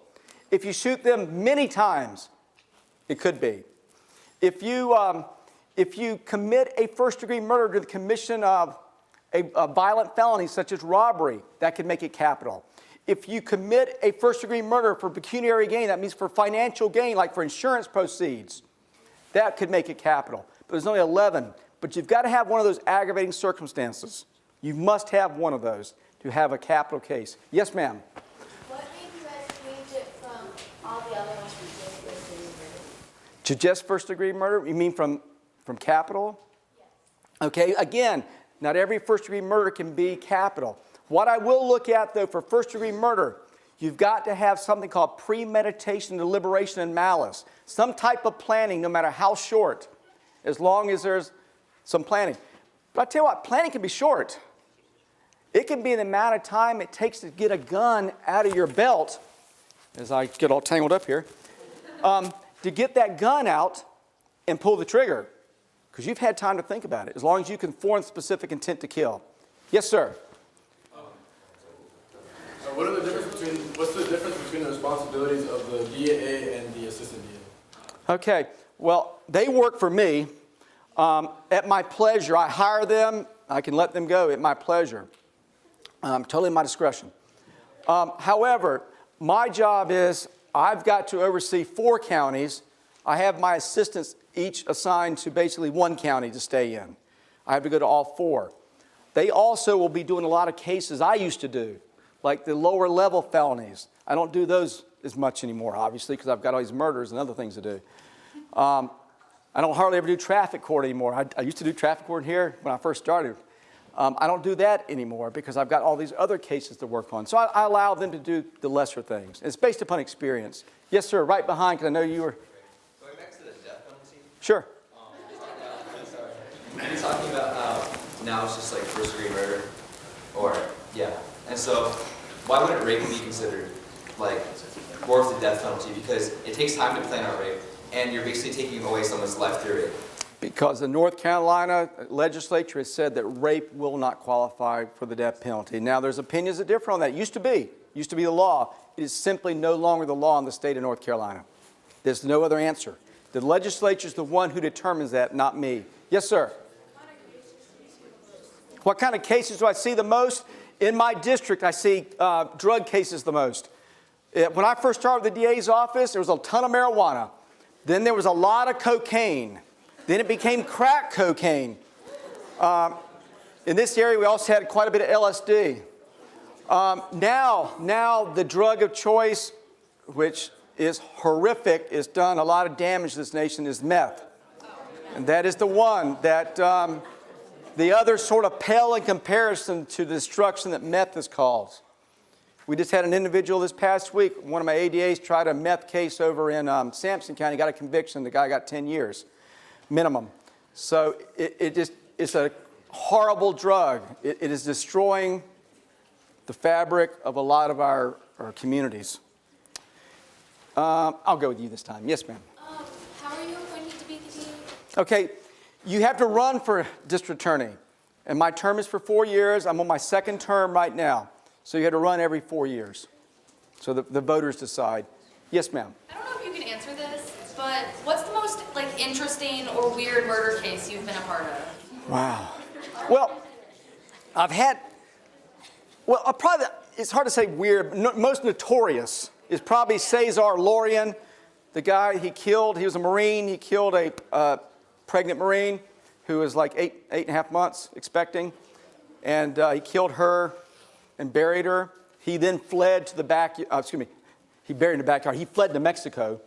If you shoot them many times, it could be. If you commit a first-degree murder to the commission of a violent felony such as robbery, that could make it capital. If you commit a first-degree murder for pecuniary gain, that means for financial gain, like for insurance proceeds, that could make it capital. But there's only 11. But you've got to have one of those aggravating circumstances. You must have one of those to have a capital case. Yes, ma'am? What made you guys change it from all the other ones to just first-degree murder? To just first-degree murder? You mean from capital? Yes. Okay, again, not every first-degree murder can be capital. What I will look at, though, for first-degree murder, you've got to have something called premeditation, deliberation, and malice. Some type of planning, no matter how short, as long as there's some planning. But I tell you what, planning can be short. It can be the amount of time it takes to get a gun out of your belt, as I get all tangled up here, to get that gun out and pull the trigger, because you've had time to think about it, as long as you can form specific intent to kill. Yes, sir? What's the difference between the responsibilities of the DAA and the assistant DA? Okay, well, they work for me at my pleasure. I hire them. I can let them go at my pleasure. Totally at my discretion. However, my job is I've got to oversee 4 counties. I have my assistants each assigned to basically 1 county to stay in. I have to go to all 4. They also will be doing a lot of cases I used to do, like the lower level felonies. I don't do those as much anymore, obviously, because I've got all these murders and other things to do. I don't hardly ever do traffic court anymore. I used to do traffic court here when I first started. I don't do that anymore because I've got all these other cases to work on. So I allow them to do the lesser things. It's based upon experience. Yes, sir, right behind, because I know you were. Going back to the death penalty. Sure. You're talking about how now it's just like first-degree murder, and so why wouldn't rape be considered like worth the death penalty? Because it takes time to plan out rape, and you're basically taking away someone's life through it. Because the North Carolina legislature has said that rape will not qualify for the death penalty. Now, there's opinions that differ on that. It used to be the law. It is simply no longer the law in the state of North Carolina. There's no other answer. The legislature is the one who determines that, not me. Yes, sir? What kind of cases do I see the most? In my district, I see drug cases the most. When I first started with the DA's office, there was a ton of marijuana. Then there was a lot of cocaine. Then it became crack cocaine. In this area, we also had quite a bit of LSD. Now the drug of choice, which is horrific, has done a lot of damage to this nation, is meth. And that is the one that The other sort of pale in comparison to the destruction that meth has caused. We just had an individual this past week, one of my ADAs tried a meth case over in Sampson County, got a conviction, the guy got 10 years minimum. So it's a horrible drug. It is destroying the fabric of a lot of our communities. I'll go with you this time. Yes, ma'am. How are you appointed to be the DA? Okay, you have to run for district attorney. And my term is for 4 years. I'm on my second term right now. So you have to run every 4 years. So the voters decide. Yes, ma'am. I don't know if you can answer this, but what's the most interesting or weird murder case you've been a part of? Wow. Well, probably, it's hard to say weird, most notorious is probably Cesar Lorian, the guy he killed. He was a Marine. He killed a pregnant Marine who was like eight and a half months expecting. And he killed her and buried her. He then fled to the he buried in the backyard. He fled to Mexico.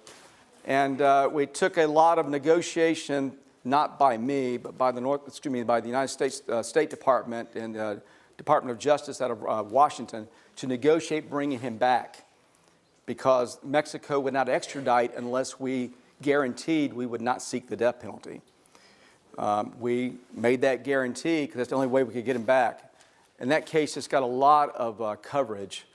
And we took a lot of negotiation, not by me, but by the United States State Department and Department of Justice out of Washington to negotiate bringing him back, because Mexico would not extradite unless we guaranteed we would not seek the death penalty. We made that guarantee because that's the only way we could get him back. And that case has got a lot of coverage,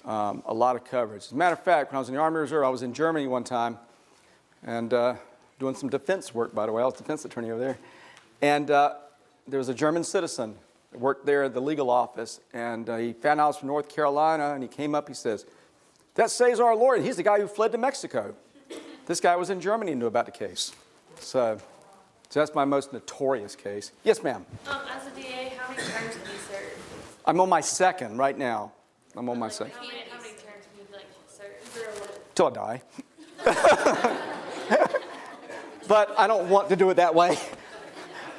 As a matter of fact, when I was in the Army Reserve, I was in Germany one time and doing some defense work, by the way. I was defense attorney over there. And there was a German citizen that worked there at the legal office, and he found out I was from North Carolina, and he came up, he says, "That's Cesar Lorian. He's the guy who fled to Mexico." This guy was in Germany and knew about the case. So that's my most notorious case. Yes, ma'am. As a DA, how many terms have you served? I'm on my second right now. I'm on my second. How many terms have you served? Till I die. But I don't want to do it that way.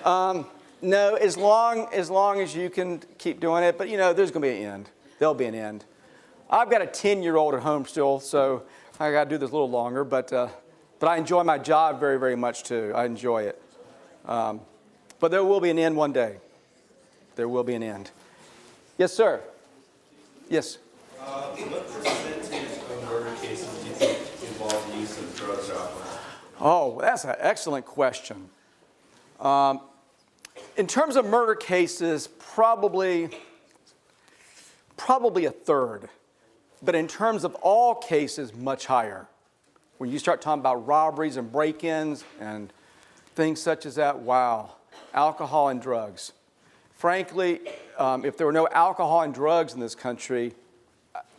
No, as long as you can keep doing it. But, there's going to be an end. There'll be an end. I've got a 10-year-old at home still, so I got to do this a little longer. But I enjoy my job very, very much, too. I enjoy it. But there will be an end one day. There will be an end. Yes, sir. Yes. What percentage of murder cases do you think involve the use of drugs or alcohol? Oh, that's an excellent question. In terms of murder cases, probably a third. But in terms of all cases, much higher. When you start talking about robberies and break-ins and things such as that, wow, alcohol and drugs. Frankly, if there were no alcohol and drugs in this country,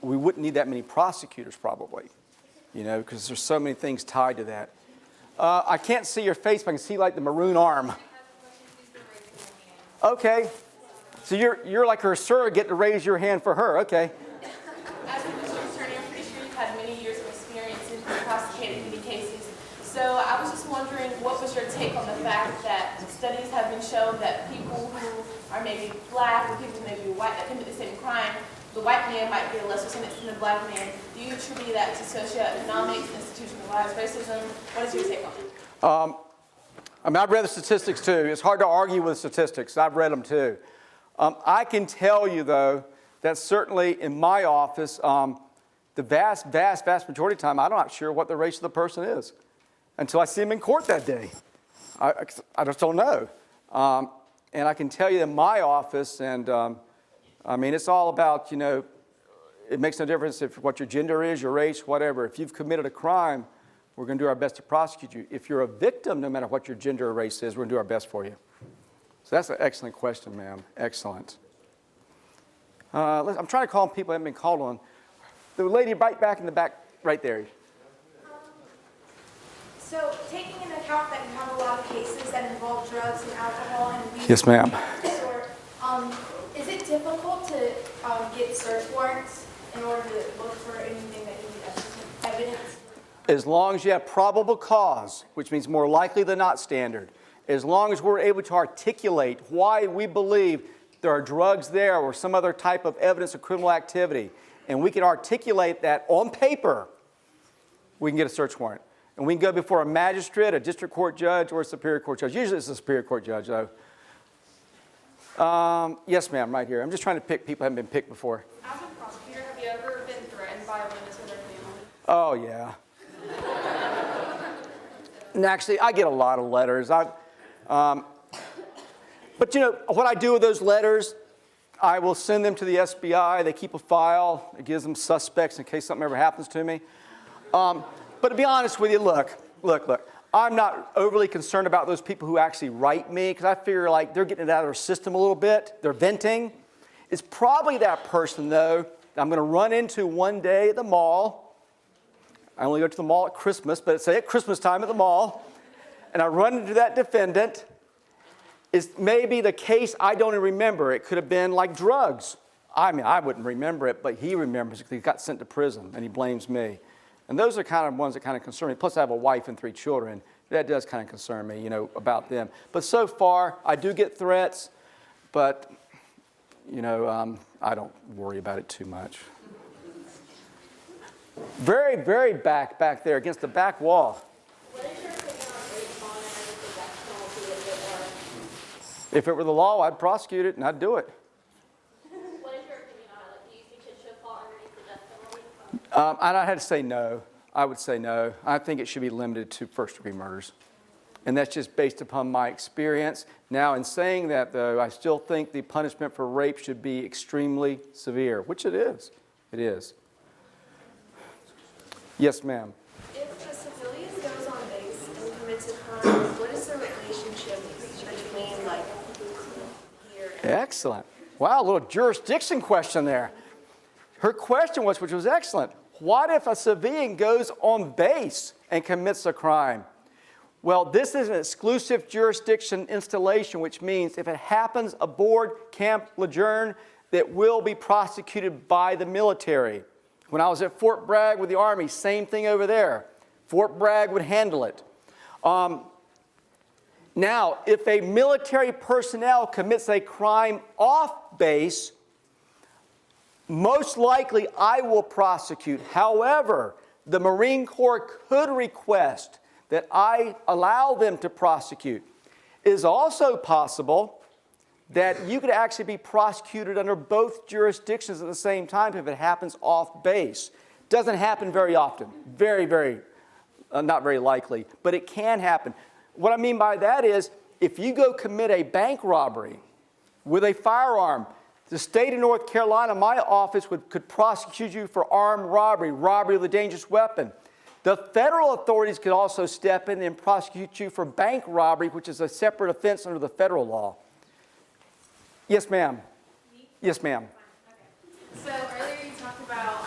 we wouldn't need that many prosecutors probably, because there's so many things tied to that. I can't see your face, but I can see like the maroon arm. Okay, so you're like her surrogate to raise your hand for her. Okay. As a district attorney, I'm pretty sure you've had many years of experience in prosecuting many cases. So I was just wondering, what was your take on the fact that studies have been shown that people who are maybe black or people who may be white that commit the same crime, the white man might get a lesser sentence than the black man. Do you attribute that to socioeconomics, institutionalized racism? What is your take on it? I've read the statistics too. It's hard to argue with statistics. I've read them too. I can tell you though, that certainly in my office, the vast majority of the time, I'm not sure what the race of the person is until I see them in court that day. I just don't know. And I can tell you in my office, and it's all about, it makes no difference if what your gender is, your race, whatever. If you've committed a crime, we're going to do our best to prosecute you. If you're a victim, no matter what your gender or race is, we're going to do our best for you. So that's an excellent question, ma'am. Excellent. I'm trying to call on people that haven't been called on. The lady right back in the back, right there. So, taking into account that you have a lot of cases that involve drugs and alcohol and weed, Yes, ma'am. Is it difficult to get search warrants in order to look for anything that you need as evidence? As long as you have probable cause, which means more likely than not standard, as long as we're able to articulate why we believe there are drugs there or some other type of evidence of criminal activity, and we can articulate that on paper, we can get a search warrant. And we can go before a magistrate, a district court judge, or a superior court judge. Usually it's a superior court judge, though. Yes, ma'am, right here. I'm just trying to pick people who haven't been picked before. As a prosecutor, have you ever been threatened by a witness or their family? Oh, yeah. And actually, I get a lot of letters. But you know, what I do with those letters, I will send them to the SBI. They keep a file. It gives them suspects in case something ever happens to me. But to be honest with you, look. I'm not overly concerned about those people who actually write me because I figure like they're getting it out of their system a little bit. They're venting. It's probably that person, though, that I'm going to run into one day at the mall. I only go to the mall at Christmas, but say at Christmas time at the mall. And I run into that defendant. It's maybe the case I don't even remember. It could have been like drugs. I mean, I wouldn't remember it, but he remembers because he got sent to prison and he blames me. And those are kind of ones that kind of concern me. Plus, I have a wife and 3 children. That does kind of concern me, you know, about them. But so far, I do get threats, but, you know, I don't worry about it too much. Very, very back there against the back wall. What is your opinion on rape bond and everything that's penalty if it were? If it were the law, I'd prosecute it and I'd do it. What is your opinion on it? Like, do you think it should fall underneath the death penalty? I had to say no. I would say no. I think it should be limited to first-degree murders. And that's just based upon my experience. Now, in saying that, though, I still think the punishment for rape should be extremely severe, which it is. It is. Yes, ma'am. If a civilian goes on base and commits a crime, what is the relationship between, like, here and... Excellent. Wow, a little jurisdiction question there. Her question was, which was excellent, what if a civilian goes on base and commits a crime? Well, this is an exclusive jurisdiction installation, which means if it happens aboard Camp Lejeune, that will be prosecuted by the military. When I was at Fort Bragg with the Army, same thing over there. Fort Bragg would handle it. Now, if a military personnel commits a crime off base, most likely I will prosecute. However, the Marine Corps could request that I allow them to prosecute. It is also possible that you could actually be prosecuted under both jurisdictions at the same time if it happens off base. Doesn't happen very often. Not very likely, but it can happen. What I mean by that is, if you go commit a bank robbery with a firearm, the state of North Carolina, my office could prosecute you for armed robbery, robbery with a dangerous weapon. The federal authorities could also step in and prosecute you for bank robbery, which is a separate offense under the federal law. Yes, ma'am. Yes, ma'am. So earlier you talked about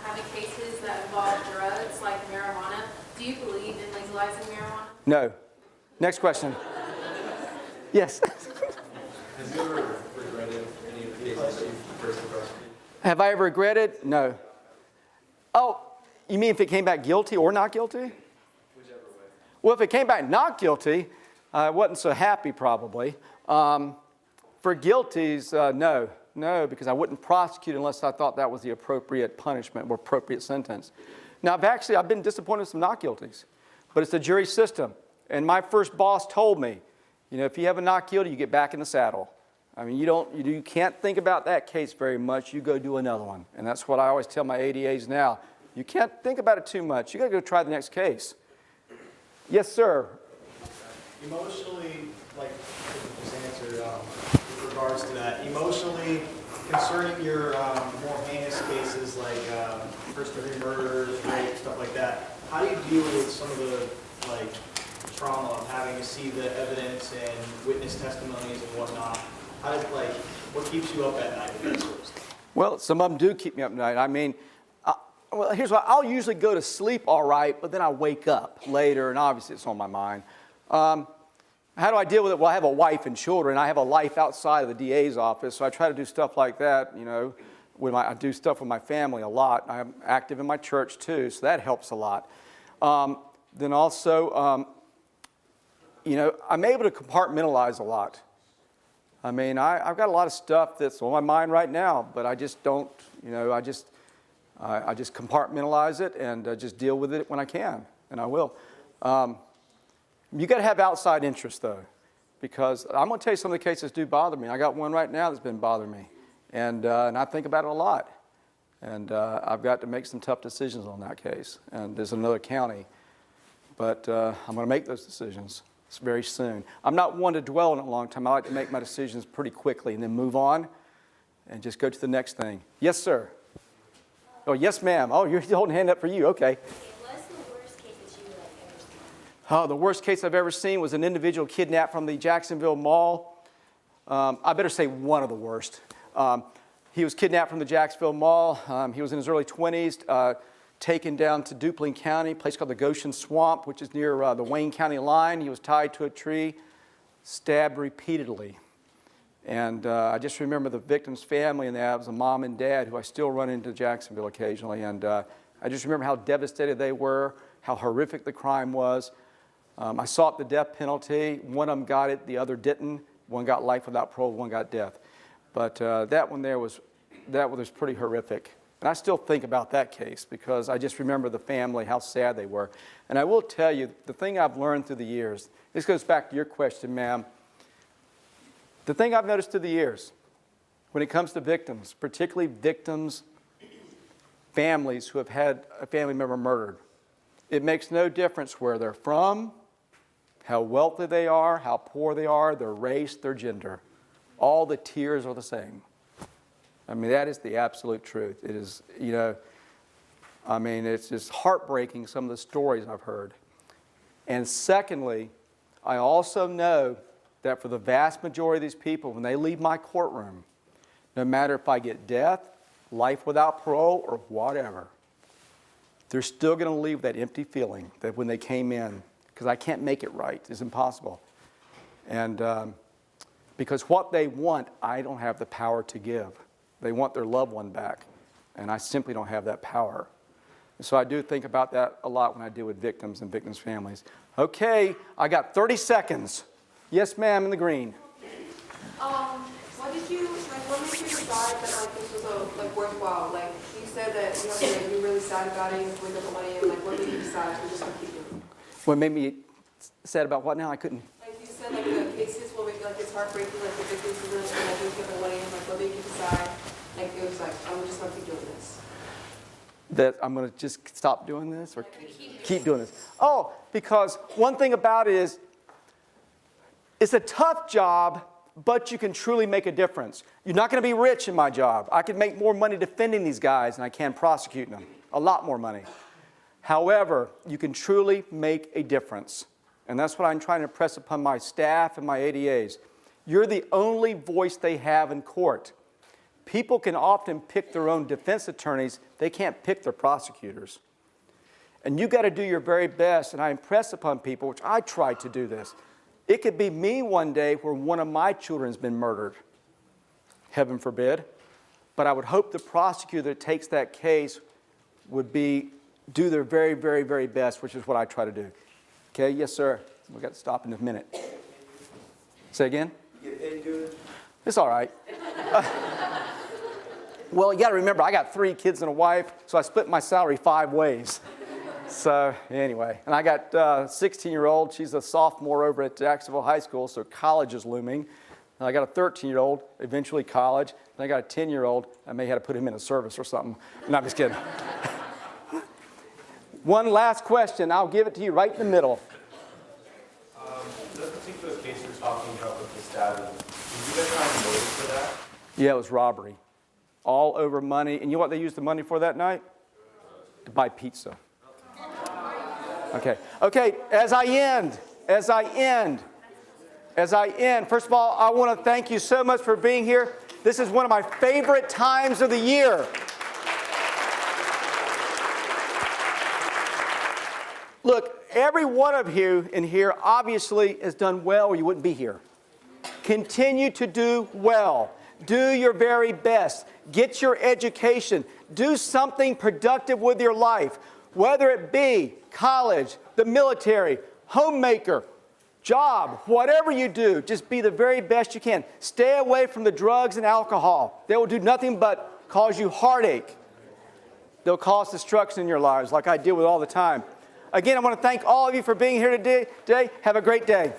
having cases that involve drugs like marijuana. Do you believe in legalizing marijuana? No. Next question. Yes. Have you ever regretted any of the cases that you've personally prosecuted? Have I ever regretted? No. Oh, you mean if it came back guilty or not guilty? Whichever way. Well, if it came back not guilty, I wasn't so happy probably. For guilties, no. No, because I wouldn't prosecute unless I thought that was the appropriate punishment or appropriate sentence. Now, I've been disappointed with some not guilties, but it's the jury system. And my first boss told me, you know, if you have a not guilty, you get back in the saddle. I mean, you can't think about that case very much. You go do another one. And that's what I always tell my ADAs now. You can't think about it too much. You got to go try the next case. Yes, sir. Emotionally, like just answered with regards to that, emotionally concerning your more heinous cases like first-degree murders, rape, stuff like that, how do you deal with some of the like trauma of having to see the evidence and witness testimonies and whatnot? How does what keeps you up at night with that sort of stuff? Well, some of them do keep me up at night. I mean, well, here's what I'll usually go to sleep all right, but then I wake up later, and obviously it's on my mind. How do I deal with it? Well, I have a wife and children. I have a life outside of the DA's office, so I try to do stuff like that. You know, I do stuff with my family a lot. I'm active in my church too, so that helps a lot. Then also, you know, I'm able to compartmentalize a lot. I mean, I've got a lot of stuff that's on my mind right now, but I just don't, you know, I just compartmentalize it and just deal with it when I can, and I will. You got to have outside interest, though. because I'm going to tell you some of the cases do bother me. I got one right now that's been bothering me, and I think about it a lot. And I've got to make some tough decisions on that case. And there's another county, but I'm going to make those decisions very soon. I'm not one to dwell on it a long time. I like to make my decisions pretty quickly and then move on and just go to the next thing. Yes, sir. Oh, yes, ma'am. Oh, you're holding a hand up for you. Okay. What's the worst case that you have ever seen? Oh, the worst case I've ever seen was an individual kidnapped from the Jacksonville Mall. I better say one of the worst. He was kidnapped from the Jacksonville Mall. He was in his early 20s, taken down to Duplin County, a place called the Goshen Swamp, which is near the Wayne County line. He was tied to a tree, stabbed repeatedly. And I just remember the victim's family, and that was a mom and dad who I still run into Jacksonville occasionally. And I just remember how devastated they were, how horrific the crime was. I sought the death penalty. One of them got it, the other didn't. One got life without parole, one got death. But that one was pretty horrific. And I still think about that case because I just remember the family, how sad they were. And I will tell you, the thing I've learned through the years, this goes back to your question, ma'am. The thing I've noticed through the years, when it comes to victims, particularly victims, families who have had a family member murdered, it makes no difference where they're from, how wealthy they are, how poor they are, their race, their gender. All the tears are the same. I mean, that is the absolute truth. It is, it's just heartbreaking, some of the stories I've heard. And secondly, I also know that for the vast majority of these people, when they leave my courtroom, no matter if I get death, life without parole, or whatever, they're still going to leave that empty feeling that when they came in, because I can't make it right. It's impossible. And because what they want, I don't have the power to give. They want their loved one back, and I simply don't have that power. And so I do think about that a lot when I deal with victims and victims' families. Okay, I got 30 seconds. Yes, ma'am, in the green. What made you decide that this was worthwhile? You said that you're really sad about it, you have to wake up in the morning, and what made you decide to just keep doing it? What made me sad about what now? I couldn't. You said the cases will make it's heartbreaking, the victims are really wake up in the morning, what made you decide? It was I'm just gonna keep doing this. That I'm going to just stop doing this or keep doing this? Oh, because one thing about it is it's a tough job, but you can truly make a difference. You're not going to be rich in my job. I can make more money defending these guys than I can prosecuting them. A lot more money. However, you can truly make a difference. And that's what I'm trying to impress upon my staff and my ADAs. You're the only voice they have in court. People can often pick their own defense attorneys. They can't pick their prosecutors. And you've got to do your very best. And I impress upon people, which I try to do this. It could be me one day where one of my children's been murdered. Heaven forbid. But I would hope the prosecutor that takes that case would do their very, very, very best, which is what I try to do. Okay, yes, sir. We've got to stop in a minute. Say again? You get paid good? It's all right. Well, you got to remember, I got 3 kids and a wife, so I split my salary 5 ways. So anyway, and I got a 16-year-old. She's a sophomore over at Jacksonville High School, so college is looming. And I got a 13-year-old, eventually college. And I got a 10-year-old. I may have to put him in a service or something. No, I'm just kidding. One last question. I'll give it to you right in the middle. This particular case you're talking about with the stabbing, did you guys find motive for that? Yeah, it was robbery. All over money. And you know what they used the money for that night? To buy pizza. Okay, as I end, first of all, I want to thank you so much for being here. This is one of my favorite times of the year. Look, every one of you in here obviously has done well or you wouldn't be here. Continue to do well. Do your very best. Get your education. Do something productive with your life, whether it be college, the military, homemaker, job, whatever you do, just be the very best you can. Stay away from the drugs and alcohol. They will do nothing but cause you heartache. They'll cause destruction in your lives like I deal with all the time. Again, I want to thank all of you for being here today. Have a great day.